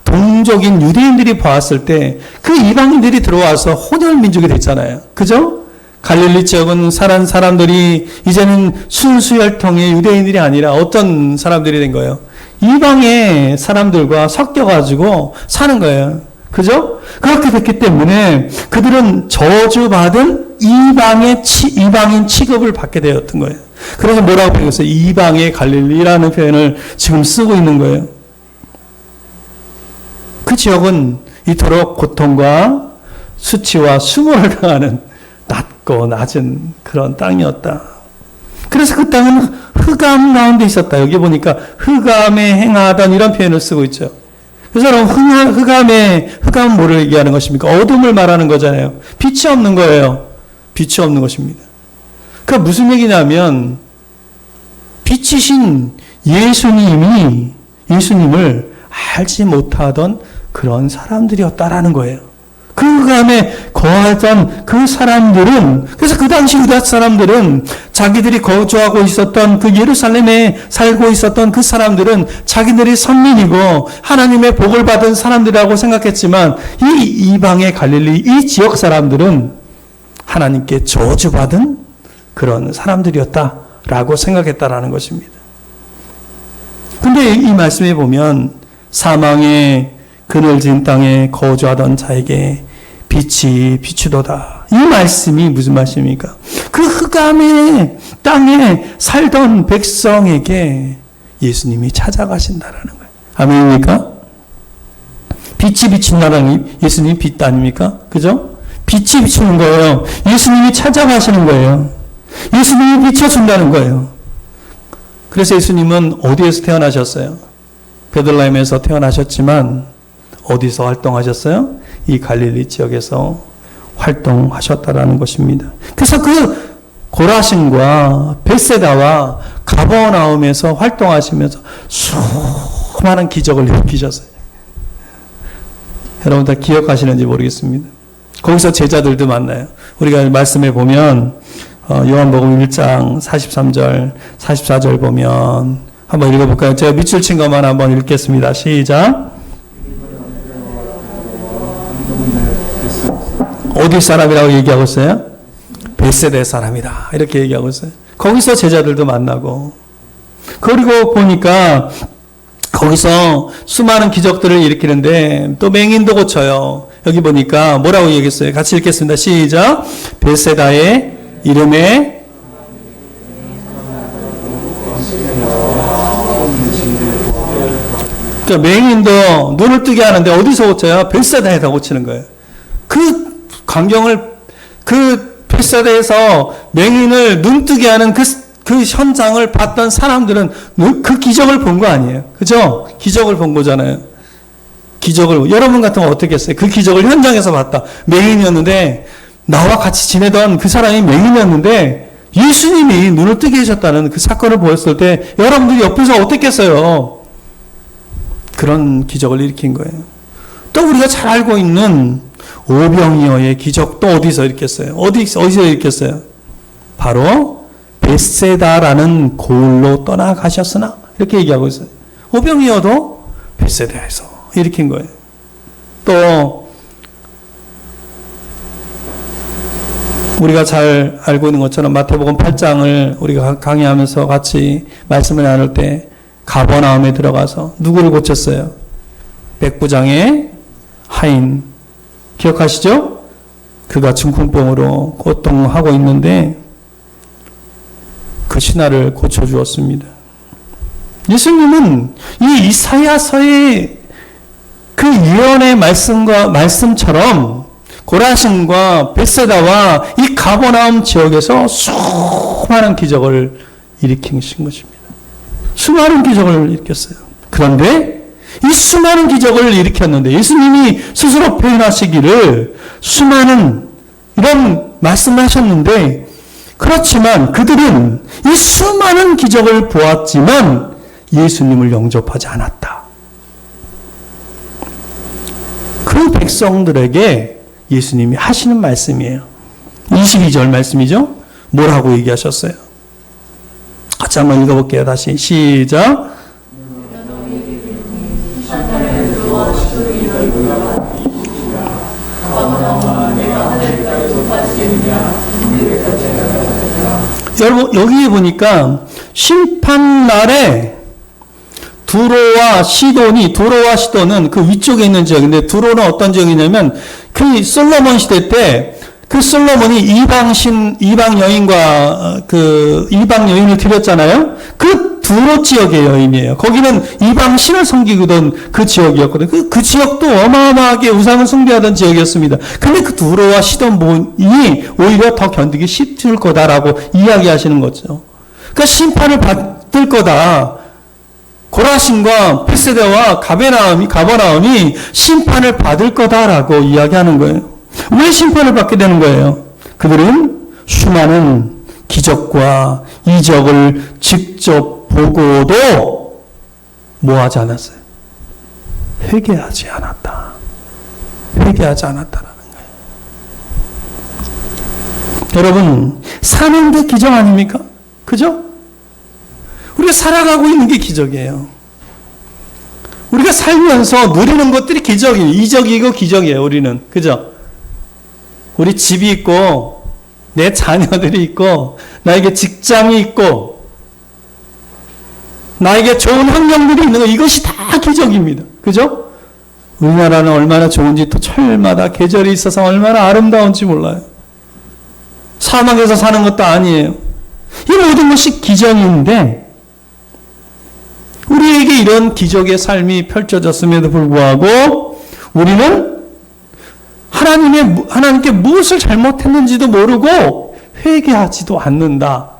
동족인 유대인들이 보았을 때 그 이방인들이 들어와서 혼혈 민족이 됐잖아요. 그죠? 갈릴리 지역은 사람들이 이제는 순수혈통의 유대인들이 아니라 어떤 사람들이 된 거예요? 이방의 사람들과 섞여가지고 사는 거예요. 그죠? 그렇게 됐기 때문에 그들은 저주받은 이방인 취급을 받게 되었던 거예요. 그래서 뭐라고 표현했어요? 이방의 갈릴리라는 표현을 지금 쓰고 있는 거예요. 그 지역은 이토록 고통과 수치와 수모를 당하는 낮고 낮은 그런 땅이었다. 그래서 그 땅은 흑암 가운데 있었다. 여기 보니까 흑암에 행하던 이런 표현을 쓰고 있죠. 그래서 흑암은 뭐를 얘기하는 것입니까? 어둠을 말하는 거잖아요. 빛이 없는 거예요. 빛이 없는 것입니다. 그러니까 무슨 얘기냐면 빛이신 예수님을 알지 못하던 그런 사람들이었다라는 거예요. 그 흑암에 거하던 그 사람들은, 그래서 그 당시 유다 사람들은 자기들이 거주하고 있었던 그 예루살렘에 살고 있었던 그 사람들은 자기들이 선민이고 하나님의 복을 받은 사람들이라고 생각했지만 이 이방의 갈릴리 이 지역 사람들은 하나님께 저주받은 그런 사람들이었다라고 생각했다라는 것입니다. 근데 이 말씀에 보면 사망의 그늘진 땅에 거주하던 자에게 빛이 비추도다. 이 말씀이 무슨 말씀입니까? 그 흑암의 땅에 살던 백성에게 예수님이 찾아가신다라는 거예요. 아멘입니까? 빛이 비친다는 예수님 빛 아닙니까? 그죠? 빛이 비추는 거예요. 예수님이 찾아가시는 거예요. 예수님이 비춰준다는 거예요. 그래서 예수님은 어디에서 태어나셨어요? 베들레헴에서 태어나셨지만 어디서 활동하셨어요? 이 갈릴리 지역에서 활동하셨다라는 것입니다. 그래서 그 고라신과 벳세다와 가버나움에서 활동하시면서 수많은 기적을 일으키셨어요. 여러분 다 기억하시는지 모르겠습니다. 거기서 제자들도 만나요. 우리가 말씀에 보면 요한복음 1장 43절, 44절 보면 한번 읽어볼까요? 제가 밑줄 친 것만 한번 읽겠습니다. 시작. 어디 사람이라고 얘기하고 있어요? 벳세다 사람이다. 이렇게 얘기하고 있어요. 거기서 제자들도 만나고. 그리고 보니까 거기서 수많은 기적들을 일으키는데 또 맹인도 고쳐요. 여기 보니까 뭐라고 얘기했어요? 같이 읽겠습니다. 시작. 벳세다의 이름에 그러니까 맹인도 눈을 뜨게 하는데 어디서 고쳐요? 벳세다에다 고치는 거예요. 그 광경을 그 벳세다에서 맹인을 눈뜨게 하는 그 현장을 봤던 사람들은 그 기적을 본 거 아니에요. 그죠? 기적을 본 거잖아요. 기적을 여러분 같으면 어떻게 했어요? 그 기적을 현장에서 봤다. 맹인이었는데 나와 같이 지내던 그 사람이 맹인이었는데 예수님이 눈을 뜨게 하셨다는 그 사건을 보였을 때 여러분들이 옆에서 어떻게 했어요? 그런 기적을 일으킨 거예요. 또 우리가 잘 알고 있는 오병이어의 기적도 어디서 일으켰어요? 어디서 일으켰어요? 바로 벳세다라는 고을로 떠나가셨으나 이렇게 얘기하고 있어요. 오병이어도 벳세다에서 일으킨 거예요. 또 우리가 잘 알고 있는 것처럼 마태복음 8장을 우리가 강의하면서 같이 말씀을 나눌 때 가버나움에 들어가서 누구를 고쳤어요? 백부장의 하인 기억하시죠? 그가 중풍병으로 고통하고 있는데 그 신하를 고쳐주었습니다. 예수님은 이 이사야서의 그 예언의 말씀처럼 고라신과 벳세다와 이 가버나움 지역에서 수많은 기적을 일으키신 것입니다. 수많은 기적을 일으켰어요. 그런데 이 수많은 기적을 일으켰는데 예수님이 스스로 표현하시기를 수많은 이런 말씀을 하셨는데 그렇지만 그들은 이 수많은 기적을 보았지만 예수님을 영접하지 않았다. 그 백성들에게 예수님이 하시는 말씀이에요. 22절 말씀이죠. 뭐라고 얘기하셨어요? 같이 한번 읽어볼게요. 다시 시작. 여러분 여기에 보니까 심판날에 두로와 시돈은 그 위쪽에 있는 지역인데 두로는 어떤 지역이냐면 그 솔로몬 시대 때 그 솔로몬이 이방 여인과 그 이방 여인을 드렸잖아요. 그 두로 지역의 여인이에요. 거기는 이방 신을 섬기던 그 지역이었거든요. 그 지역도 어마어마하게 우상을 숭배하던 지역이었습니다. 근데 그 두로와 시돈이 오히려 더 견디기 쉽을 거다라고 이야기하시는 거죠. 그러니까 심판을 받을 거다. 고라신과 벳세다와 가버나움이 심판을 받을 거다라고 이야기하는 거예요. 왜 심판을 받게 되는 거예요? 그들은 수많은 기적과 이적을 직접 보고도 뭐하지 않았어요? 회개하지 않았다. 회개하지 않았다라는 거예요. 여러분, 사는 게 기적 아닙니까? 그죠? 우리가 살아가고 있는 게 기적이에요. 우리가 살면서 누리는 것들이 기적이에요. 이적이고 기적이에요, 우리는. 그죠? 우리 집이 있고, 내 자녀들이 있고, 나에게 직장이 있고, 나에게 좋은 환경들이 있는 거, 이것이 다 기적입니다. 그죠? 우리나라는 얼마나 좋은지 또 철마다 계절이 있어서 얼마나 아름다운지 몰라요. 사막에서 사는 것도 아니에요. 이 모든 것이 기적인데, 우리에게 이런 기적의 삶이 펼쳐졌음에도 불구하고 우리는 하나님께 무엇을 잘못했는지도 모르고 회개하지도 않는다.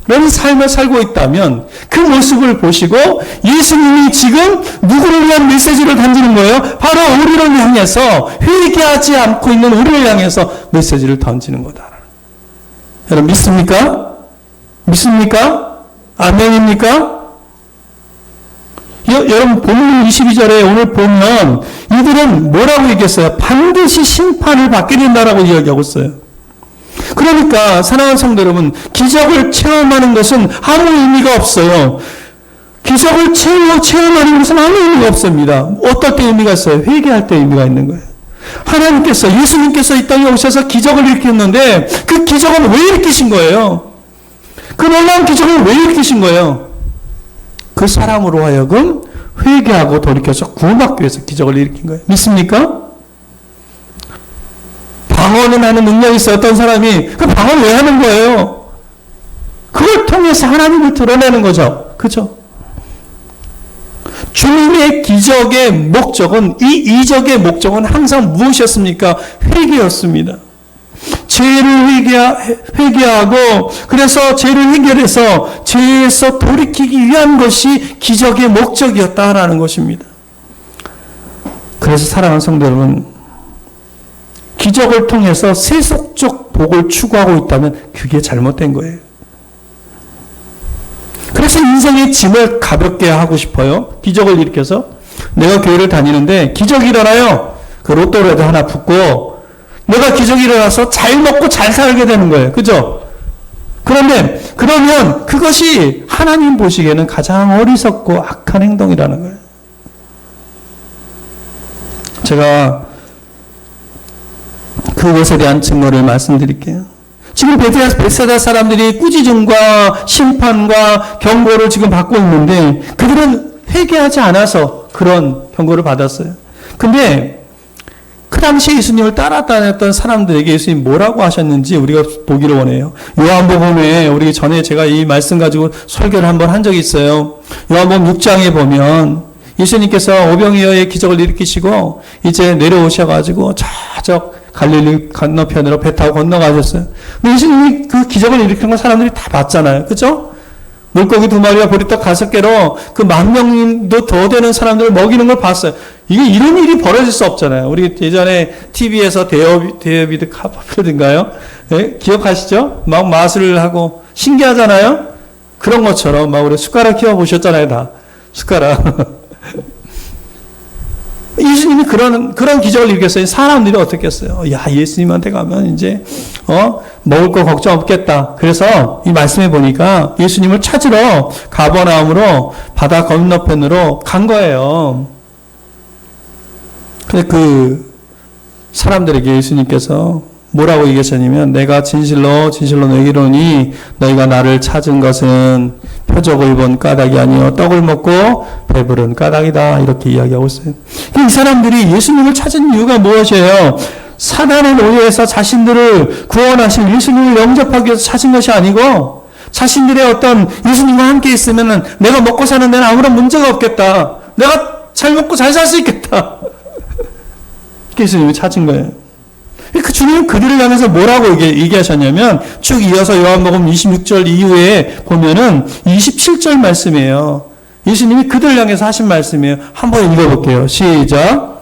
라는 삶을 살고 있다면 그 모습을 보시고 예수님이 지금 누구를 위한 메시지를 던지는 거예요? 바로 우리를 향해서 회개하지 않고 있는 우리를 향해서 메시지를 던지는 거다. 여러분 믿습니까? 믿습니까? 아멘입니까? 여러분 본문 22절에 오늘 보면 이들은 뭐라고 얘기했어요? 반드시 심판을 받게 된다라고 이야기하고 있어요. 그러니까 사랑하는 성도 여러분, 기적을 체험하는 것은 아무 의미가 없어요. 기적을 체험하는 것은 아무 의미가 없습니다. 어떨 때 의미가 있어요? 회개할 때 의미가 있는 거예요. 예수님께서 이 땅에 오셔서 기적을 일으켰는데 그 기적은 왜 일으키신 거예요? 그 놀라운 기적을 왜 일으키신 거예요? 그 사람으로 하여금 회개하고 돌이켜서 구원받기 위해서 기적을 일으킨 거예요. 믿습니까? 방언을 하는 능력이 있어요. 어떤 사람이 그 방언 왜 하는 거예요? 그걸 통해서 하나님을 드러내는 거죠. 그죠? 주님의 기적의 목적은 이 이적의 목적은 항상 무엇이었습니까? 회개였습니다. 죄를 회개하고 그래서 죄를 해결해서 죄에서 돌이키기 위한 것이 기적의 목적이었다라는 것입니다. 그래서 사랑하는 성도 여러분, 기적을 통해서 세속적 복을 추구하고 있다면 그게 잘못된 거예요. 그래서 인생의 짐을 가볍게 하고 싶어요. 기적을 일으켜서 내가 교회를 다니는데 기적이 일어나요. 그 로또라도 하나 붙고 내가 기적이 일어나서 잘 먹고 잘 살게 되는 거예요. 그죠? 그런데 그 그러면 그것이 하나님 보시기에는 가장 어리석고 악한 행동이라는 거예요. 제가 그것에 대한 증거를 말씀드릴게요. 지금 베세다 사람들이 꾸지증과 심판과 경고를 지금 받고 있는데 그들은 회개하지 않아서 그런 경고를 받았어요. 근데 그 당시에 예수님을 따라다녔던 사람들에게 예수님 뭐라고 하셨는지 우리가 보기를 원해요. 요한복음에 우리 전에 제가 이 말씀 가지고 설교를 한번 한 적이 있어요. 요한복음 6장에 보면 예수님께서 오병이어의 기적을 일으키시고 이제 내려오셔가지고 저쪽 갈릴리 건너편으로 배 타고 건너가셨어요. 근데 예수님이 그 기적을 일으킨 건 사람들이 다 봤잖아요. 그죠? 물고기 2마리와 보리떡 5개로 그 10,000명도 더 되는 사람들을 먹이는 걸 봤어요. 이게 이런 일이 벌어질 수 없잖아요. 우리 예전에 TV에서 데이비드 카퍼필드인가요? 네? 기억하시죠? 막 마술을 하고 신기하잖아요? 그런 것처럼 막 우리 숟가락 키워보셨잖아요, 다. 숟가락. 예수님이 그런 기적을 일으켰어요. 사람들이 어떻게 했어요? 야, 예수님한테 가면 이제, 먹을 거 걱정 없겠다. 그래서 이 말씀해 보니까 예수님을 찾으러 가버나움으로 바다 건너편으로 간 거예요. 근데 그 사람들에게 예수님께서 뭐라고 얘기하셨냐면 내가 진실로 너에게 이르노니 너희가 나를 찾은 것은 표적을 본 까닭이 아니요 떡을 먹고 배부른 까닭이다. 이렇게 이야기하고 있어요. 이 사람들이 예수님을 찾은 이유가 무엇이에요? 사단의 노예에서 자신들을 구원하신 예수님을 영접하기 위해서 찾은 것이 아니고 자신들의 어떤 예수님과 함께 있으면 내가 먹고 사는 데는 아무런 문제가 없겠다. 내가 잘 먹고 잘 살 수 있겠다. 예수님이 찾은 거예요. 그 주님은 그들을 향해서 뭐라고 얘기하셨냐면 쭉 이어서 요한복음 26절 이후에 보면은 27절 말씀이에요. 예수님이 그들을 향해서 하신 말씀이에요. 한번 읽어볼게요. 시작.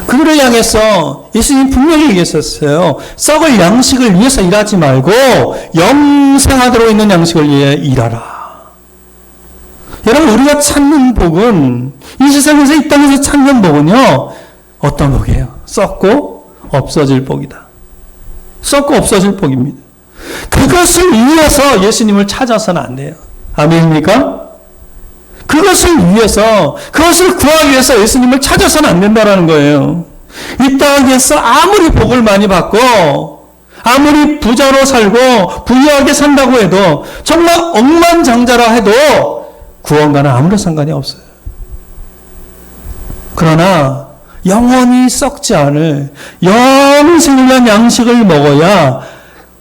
그들을 향해서 예수님 분명히 얘기했었어요. 썩을 양식을 위해서 일하지 말고 영생하도록 있는 양식을 위해 일하라. 여러분, 우리가 찾는 복은 이 세상에서 이 땅에서 찾는 복은요, 어떤 복이에요? 썩고 없어질 복이다. 썩고 없어질 복입니다. 그것을 위해서 예수님을 찾아서는 안 돼요. 아멘입니까? 그것을 위해서, 그것을 구하기 위해서 예수님을 찾아서는 안 된다라는 거예요. 이 땅에서 아무리 복을 많이 받고, 아무리 부자로 살고, 부유하게 산다고 해도, 정말 억만장자라 해도, 구원과는 아무런 상관이 없어요. 그러나, 영원히 썩지 않을 영생을 위한 양식을 먹어야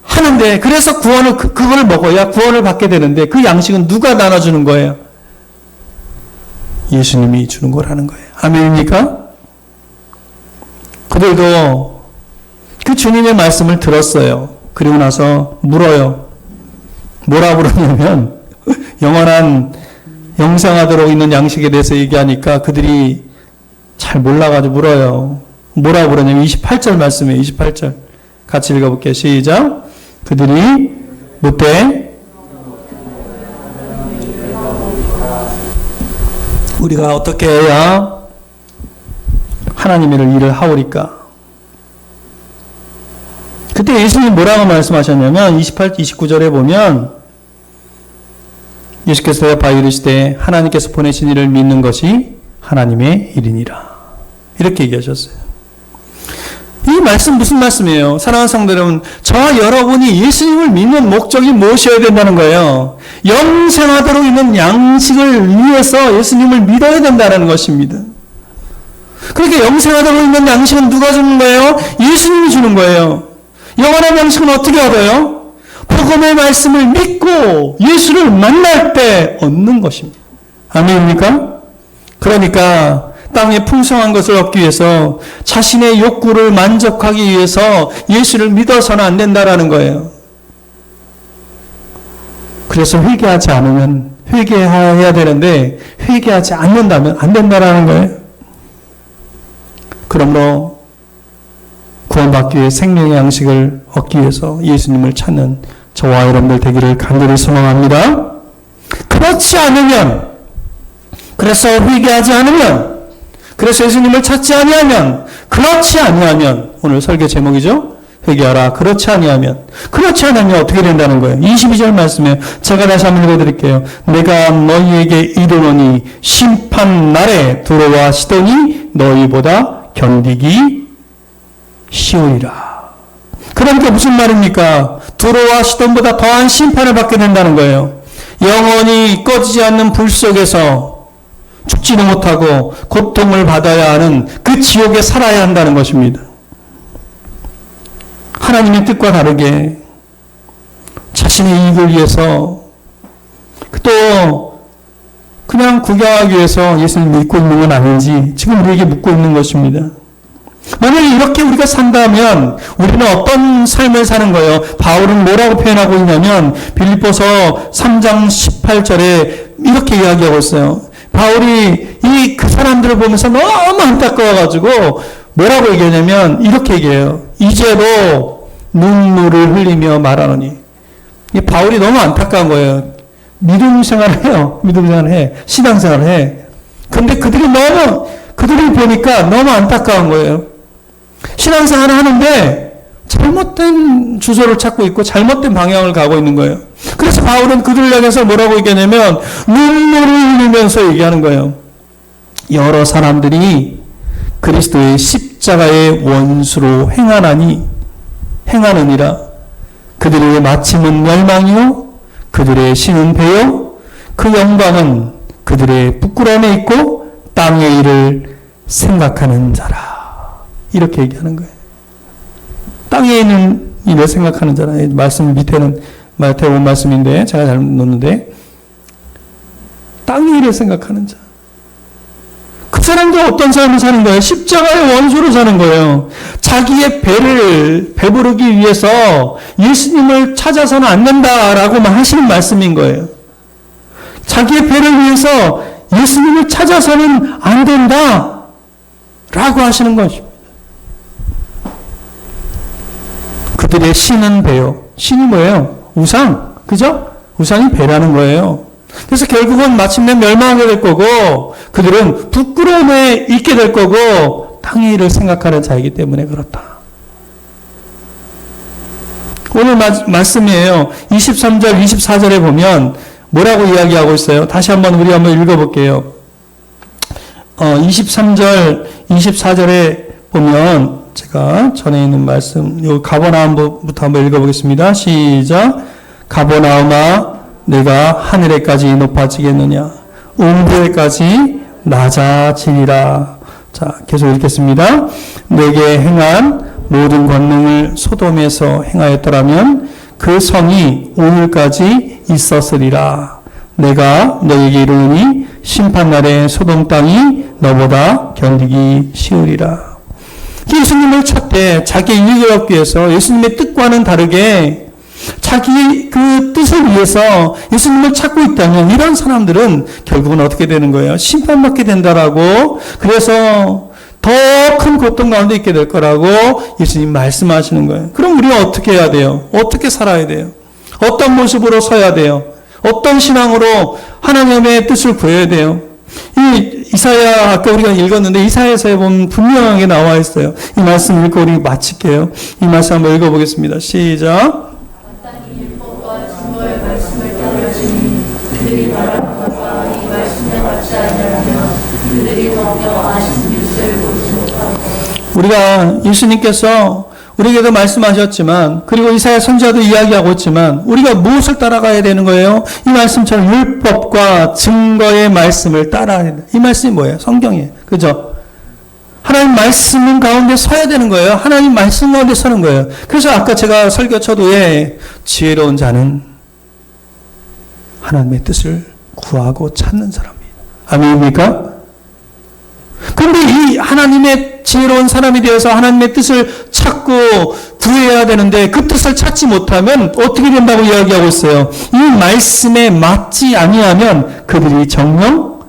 하는데, 그래서 그걸 먹어야 구원을 받게 되는데, 그 양식은 누가 나눠주는 거예요? 예수님이 주는 거라는 거예요. 아멘입니까? 그들도 그 주님의 말씀을 들었어요. 그리고 나서 물어요. 뭐라 그러냐면 영원한 영생하도록 있는 양식에 대해서 얘기하니까 그들이 잘 몰라가지고 물어요. 뭐라 그러냐면 28절 말씀이에요. 28절 같이 읽어볼게요. 시작. 그들이 묻되 우리가 어떻게 해야 하나님의 일을 하오리까? 그때 예수님 뭐라고 말씀하셨냐면 28, 29절에 보면 예수께서 대답하여 이르시되 하나님께서 보내신 이를 믿는 것이 하나님의 일이니라. 이렇게 얘기하셨어요. 이 말씀 무슨 말씀이에요? 사랑하는 성도 여러분, 저와 여러분이 예수님을 믿는 목적이 무엇이어야 된다는 거예요? 영생하도록 있는 양식을 위해서 예수님을 믿어야 된다는 것입니다. 그렇게 영생하도록 있는 양식은 누가 주는 거예요? 예수님이 주는 거예요. 영원한 양식은 어떻게 얻어요? 복음의 말씀을 믿고 예수를 만날 때 얻는 것입니다. 아멘입니까? 그러니까 땅에 풍성한 것을 얻기 위해서 자신의 욕구를 만족하기 위해서 예수를 믿어서는 안 된다라는 거예요. 그래서 회개하지 않으면 회개해야 되는데 회개하지 않는다면 안 된다라는 거예요. 그러므로 구원받기 위해 생명의 양식을 얻기 위해서 예수님을 찾는 저와 여러분들 되기를 간절히 소망합니다. 그렇지 않으면 그래서 회개하지 않으면, 그래서 예수님을 찾지 아니하면, 그렇지 아니하면, 오늘 설교 제목이죠? 회개하라. 그렇지 아니하면 어떻게 된다는 거예요? 22절 말씀에 제가 다시 한번 읽어드릴게요. 내가 너희에게 이르노니 심판 날에 들어와 시더니 너희보다 견디기 쉬우리라. 그러니까 무슨 말입니까? 두로와 시돈보다 더한 심판을 받게 된다는 거예요. 영원히 꺼지지 않는 불 속에서 죽지도 못하고 고통을 받아야 하는 그 지옥에 살아야 한다는 것입니다. 하나님의 뜻과 다르게 자신의 이익을 위해서 또 그냥 구경하기 위해서 예수님을 믿고 있는 건 아닌지 지금 우리에게 묻고 있는 것입니다. 만약에 이렇게 우리가 산다면 우리는 어떤 삶을 사는 거예요? 바울은 뭐라고 표현하고 있냐면 빌립보서 3장 18절에 이렇게 이야기하고 있어요. 바울이 그 사람들을 보면서 너무 안타까워가지고 뭐라고 얘기하냐면 이렇게 얘기해요. 이제로 눈물을 흘리며 말하노니. 이 바울이 너무 안타까운 거예요. 믿음 생활을 해요. 믿음 생활을 해. 신앙 생활을 해. 근데 그들을 보니까 너무 안타까운 거예요. 신앙 생활을 하는데 잘못된 주소를 찾고 있고 잘못된 방향을 가고 있는 거예요. 그래서 바울은 그들을 향해서 뭐라고 얘기하냐면 눈물을 흘리면서 얘기하는 거예요. 여러 사람들이 그리스도의 십자가의 원수로 행하느니라. 그들의 마침은 멸망이요 그들의 신은 배요 그 영광은 그들의 부끄러움에 있고 땅의 일을 생각하는 자라. 이렇게 얘기하는 거예요. 땅에 있는 일을 생각하는 자라. 말씀 밑에는 마태복음 말씀인데 제가 잘못 놓는데 땅의 일을 생각하는 자. 그 사람도 어떤 삶을 사는 거예요? 십자가의 원수로 사는 거예요. 자기의 배를 배부르기 위해서 예수님을 찾아서는 안 된다라고만 하시는 말씀인 거예요. 자기의 배를 위해서 예수님을 찾아서는 안 된다라고 하시는 것입니다. 그들의 신은 배요. 신이 뭐예요? 우상. 그죠? 우상이 배라는 거예요. 그래서 결국은 마침내 멸망하게 될 거고 그들은 부끄러움에 있게 될 거고 땅의 일을 생각하는 자이기 때문에 그렇다. 오늘 말씀이에요. 23절, 24절에 보면 뭐라고 이야기하고 있어요? 다시 한번 우리 한번 읽어볼게요. 23절, 24절에 보면 제가 전에 있는 말씀, 요 가버나움부터 한번 읽어보겠습니다. 시작. 가버나움아, 내가 하늘에까지 높아지겠느냐? 음부에까지 낮아지리라. 자, 계속 읽겠습니다. 내게 행한 모든 권능을 소돔에서 행하였더라면 그 성이 오늘까지 있었으리라. 내가 너에게 이르노니 심판날에 소돔 땅이 너보다 견디기 쉬우리라. 예수님을 찾되 자기의 이익을 얻기 위해서 예수님의 뜻과는 다르게 자기 그 뜻을 위해서 예수님을 찾고 있다면 이런 사람들은 결국은 어떻게 되는 거예요? 심판받게 된다라고. 그래서 더 큰 고통 가운데 있게 될 거라고 예수님 말씀하시는 거예요. 그럼 우리가 어떻게 해야 돼요? 어떻게 살아야 돼요? 어떤 모습으로 서야 돼요? 어떤 신앙으로 하나님의 뜻을 구해야 돼요? 이 이사야 아까 우리가 읽었는데 이사야서에 보면 분명하게 나와 있어요. 이 말씀 읽고 우리 마칠게요. 이 말씀 한번 읽어보겠습니다. 시작. 우리가 예수님께서 우리에게도 말씀하셨지만 그리고 이사야 선지자도 이야기하고 있지만 우리가 무엇을 따라가야 되는 거예요? 이 말씀처럼 율법과 증거의 말씀을 따라야 된다. 이 말씀이 뭐예요? 성경이에요. 그죠? 하나님 말씀 가운데 서야 되는 거예요. 하나님 말씀 가운데 서는 거예요. 그래서 아까 제가 설교 초도에 지혜로운 자는 하나님의 뜻을 구하고 찾는 사람이에요. 아멘입니까? 그런데 이 하나님의 지혜로운 사람이 되어서 하나님의 뜻을 찾고 구해야 되는데 그 뜻을 찾지 못하면 어떻게 된다고 이야기하고 있어요. 이 말씀에 맞지 아니하면 그들이 정녕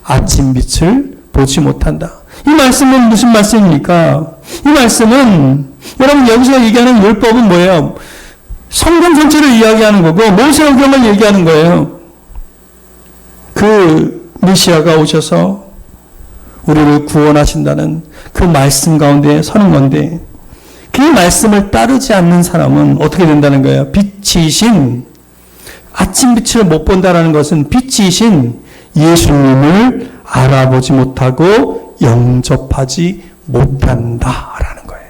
아침빛을 보지 못한다. 이 말씀은 무슨 말씀입니까? 이 말씀은 여러분 여기서 얘기하는 율법은 뭐예요? 성경 전체를 이야기하는 거고 모세오경을 얘기하는 거예요. 그 메시아가 오셔서 우리를 구원하신다는 그 말씀 가운데 서는 건데, 그 말씀을 따르지 않는 사람은 어떻게 된다는 거예요? 빛이신, 아침 빛을 못 본다라는 것은 빛이신 예수님을 알아보지 못하고 영접하지 못한다라는 거예요.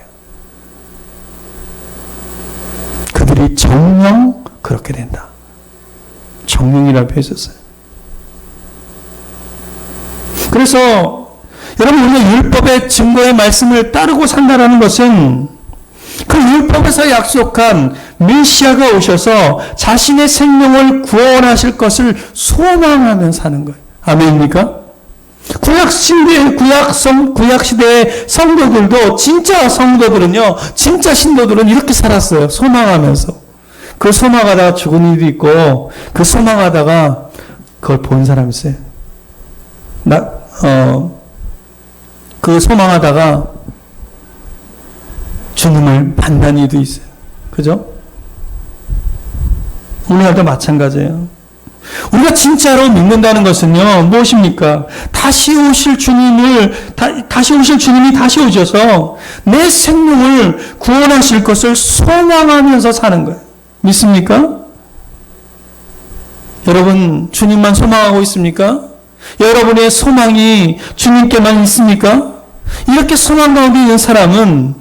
그들이 정녕 그렇게 된다. 정령이라고 표현했어요. 그래서 여러분, 우리가 율법의 증거의 말씀을 따르고 산다라는 것은 그 율법에서 약속한 메시아가 오셔서 자신의 생명을 구원하실 것을 소망하며 사는 거예요. 아멘입니까? 구약시대의 성도들도, 진짜 성도들은요, 진짜 신도들은 이렇게 살았어요. 소망하면서. 그 소망하다가 죽은 일도 있고, 그 소망하다가 그걸 본 사람이 있어요. 그 소망하다가 주님을 만난 이도 있어요. 그죠? 오늘날도 마찬가지예요. 우리가 진짜로 믿는다는 것은요, 무엇입니까? 다시 오실 주님이 다시 오셔서 내 생명을 구원하실 것을 소망하면서 사는 거예요. 믿습니까? 여러분, 주님만 소망하고 있습니까? 여러분의 소망이 주님께만 있습니까? 이렇게 소망 가운데 있는 사람은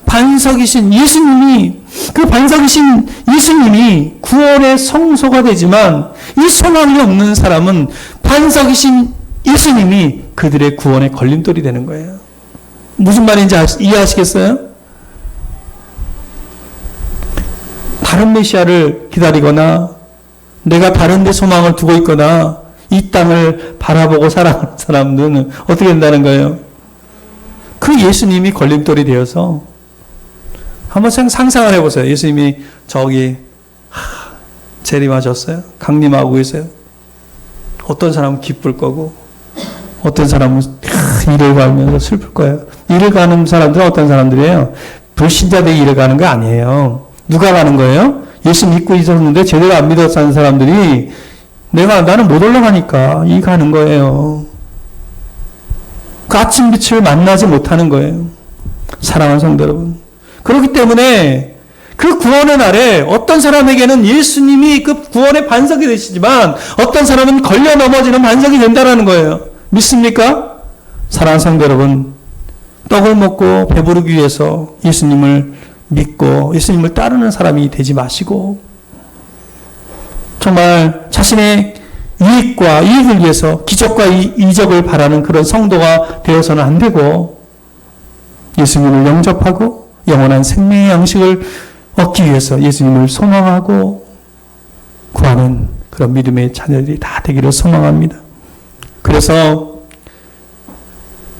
반석이신 예수님이, 그 반석이신 예수님이 구원의 성소가 되지만, 이 소망이 없는 사람은 반석이신 예수님이 그들의 구원의 걸림돌이 되는 거예요. 무슨 말인지 이해하시겠어요? 다른 메시아를 기다리거나 내가 다른 데 소망을 두고 있거나 이 땅을 바라보고 살아가는 사람들은 어떻게 된다는 거예요? 그 예수님이 걸림돌이 되어서, 한번 상상을 해보세요. 예수님이 저기 재림하셨어요. 강림하고 계세요. 어떤 사람은 기쁠 거고 어떤 사람은 일을 가면서 슬플 거예요. 일을 가는 사람들은 어떤 사람들이에요? 불신자들이 일을 가는 거 아니에요. 누가 가는 거예요? 예수 믿고 있었는데 제대로 안 믿어 사는 사람들이 나는 못 올라가니까 이 가는 거예요. 그 아침 빛을 만나지 못하는 거예요. 사랑하는 성도 여러분. 그렇기 때문에 그 구원의 날에 어떤 사람에게는 예수님이 그 구원의 반석이 되시지만 어떤 사람은 걸려 넘어지는 반석이 된다는 거예요. 믿습니까? 사랑하는 성도 여러분, 떡을 먹고 배부르기 위해서 예수님을 믿고 예수님을 따르는 사람이 되지 마시고, 정말 자신의 이익과 이익을 위해서 기적과 이적을 바라는 그런 성도가 되어서는 안 되고, 예수님을 영접하고 영원한 생명의 양식을 얻기 위해서 예수님을 소망하고 구하는 그런 믿음의 자녀들이 다 되기를 소망합니다. 그래서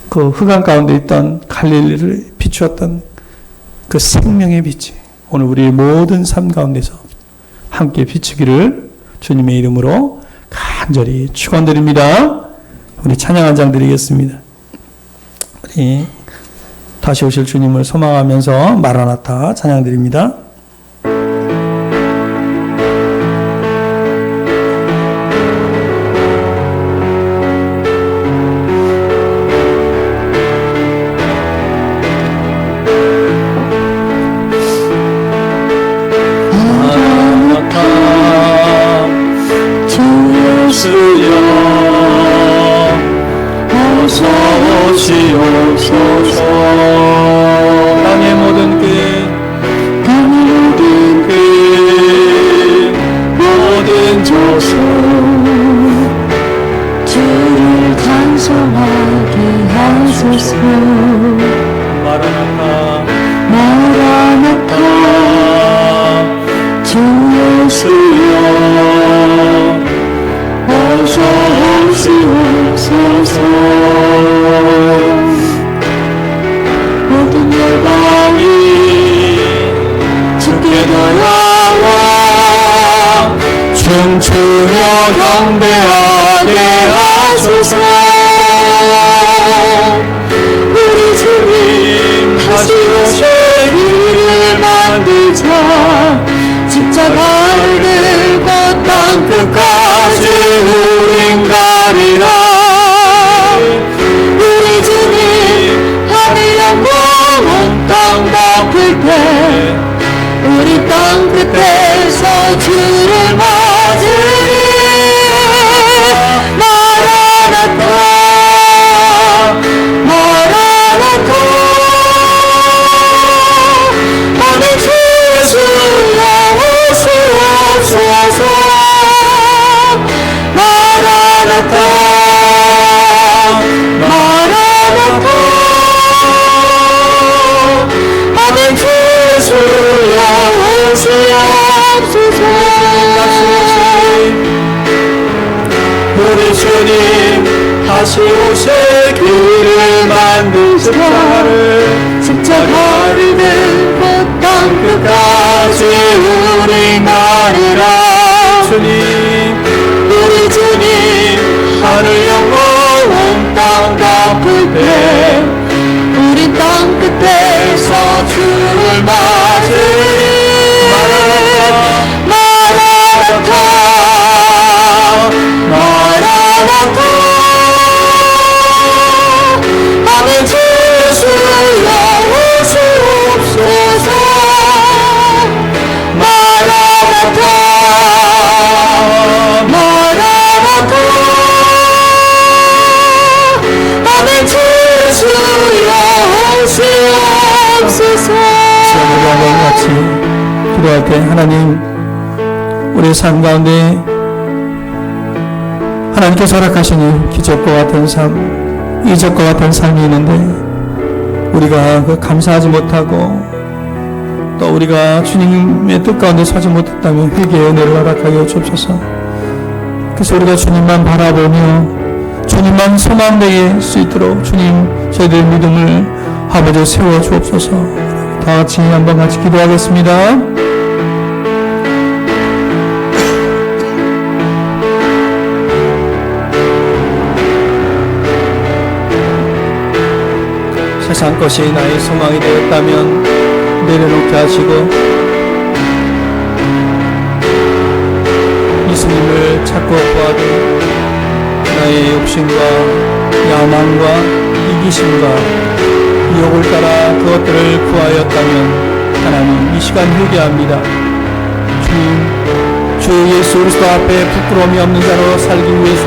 그 흑암 가운데 있던 갈릴리를 비추었던 그 생명의 빛이 오늘 우리의 모든 삶 가운데서 함께 비추기를 주님의 이름으로 간절히 축원드립니다. 우리 찬양 한 장 드리겠습니다. 우리 다시 오실 주님을 소망하면서 마라나타 찬양 드립니다. 모든 길을 만든 십자가를 들고 땅 끝까지 우리 나리라. 주님 우리 주님 하늘 영광 온 땅 덮을 때 우리 땅 끝에서 주를 맞으리. 마라나타 마라나타 아멘. 주여 오시옵소서. 마라나타 마라나타 아멘. 주여 오시옵소서. 우리가 같이 기도할 때 하나님, 우리의 삶 가운데 하나님께서 허락하시는 기적과 같은 삶, 이적과 같은 삶이 있는데 우리가 그 감사하지 못하고 또 우리가 주님의 뜻 가운데 서지 못했다면 회개의 은혜를 허락하여 주옵소서. 그래서 우리가 주님만 바라보며 주님만 소망되게 수 있도록 주님 저희들의 믿음을 아버지 세워 주옵소서. 다 같이 한번 같이 기도하겠습니다. 세상 것이 나의 소망이 되었다면 내려놓게 하시고 예수님을 찾고 구하되 나의 욕심과 야망과 이기심과 유혹을 따라 그것들을 구하였다면 하나님 이 시간 회개합니다. 주님, 주 예수 그리스도 앞에 부끄러움이 없는 자로 살기 위해서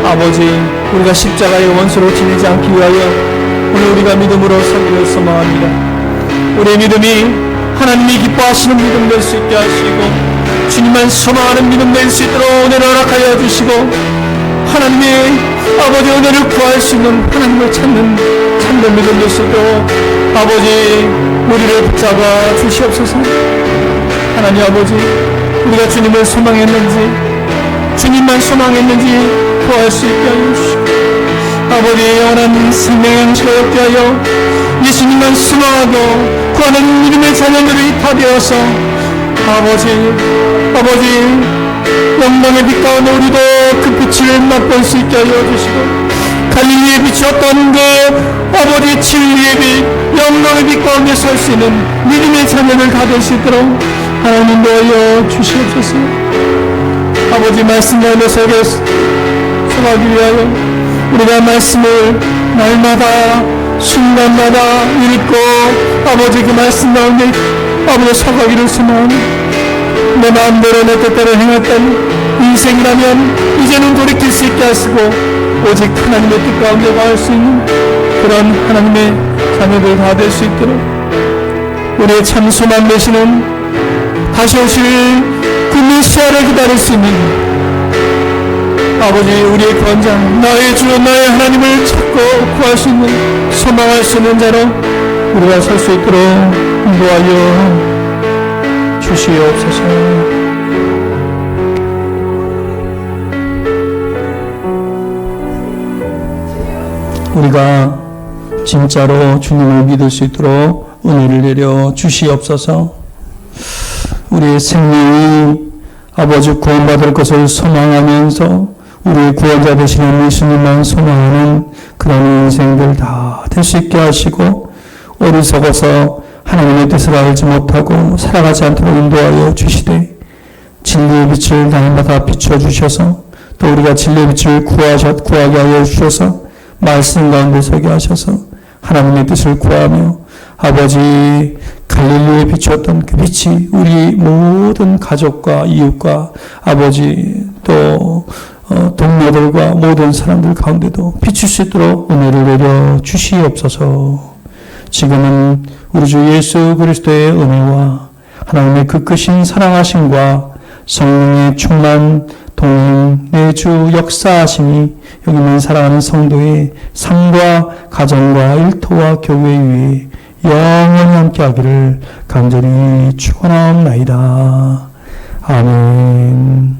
아버지, 우리가 십자가의 원수로 지내지 않기 위하여 오늘 우리가 믿음으로 살기를 소망합니다. 우리의 믿음이 하나님이 기뻐하시는 믿음 될 수 있게 하시고 주님만 소망하는 믿음 될 수 있도록 은혜를 허락하여 주시고 하나님의 아버지 은혜를 구할 수 있는 하나님을 찾는 참된 믿음 될 수 있도록 아버지 우리를 붙잡아 주시옵소서. 하나님 아버지, 우리가 주님을 소망했는지 주님만 소망했는지 구할 수 있게 하여 주시고 아버지의 영원한 생명의 양식을 얻게 하여 예수님만 소망하고 구하는 믿음의 자녀들이 다 되어서 아버지 영광의 빛 가운데 우리도 그 빛을 맛볼 수 있게 하여 주시고 갈릴리에 비추었던 그 아버지 진리의 빛 영광의 빛 가운데 설 수 있는 믿음의 자녀들 다 될 수 있도록 하나님 도와여 주시옵소서. 아버지 말씀 가운데 서게 서가기 위하여 우리가 말씀을 날마다 순간마다 읽고 아버지 그 말씀 가운데 아버지 서가기를 소망하니 내 마음대로 내 뜻대로 행했던 인생이라면 이제는 돌이킬 수 있게 하시고 오직 하나님의 뜻 가운데 가할 수 있는 그런 하나님의 자녀들 다 될 수 있도록 우리의 참 소망 되시는 다시 오실 그 메시아를 기다릴 수 있는 아버지 우리의 구원자 나의 주 나의 하나님을 찾고 구할 수 있는 소망할 수 있는 자로 우리가 설 수 있도록 인도하여 주시옵소서. 우리가 진짜로 주님을 믿을 수 있도록 은혜를 내려 주시옵소서. 우리의 생명이 아버지 구원받을 것을 소망하면서 우리의 구원자 되시는 예수님만 소망하는 그런 인생들 다 될 수 있게 하시고 어리석어서 하나님의 뜻을 알지 못하고 살아가지 않도록 인도하여 주시되 진리의 빛을 날마다 비춰주셔서 또 우리가 진리의 빛을 구하게 하여 주셔서 말씀 가운데 서게 하셔서 하나님의 뜻을 구하며 아버지 갈릴리에 비추었던 그 빛이 우리 모든 가족과 이웃과 아버지 또 동료들과 모든 사람들 가운데도 비출 수 있도록 은혜를 내려 주시옵소서. 지금은 우리 주 예수 그리스도의 은혜와 하나님의 그 크신 사랑하심과 성령의 충만 동행 내주 역사하심이 여기 있는 사랑하는 성도의 삶과 가정과 일터와 교회 위에 영원히 함께하기를 간절히 축원하옵나이다. 아멘.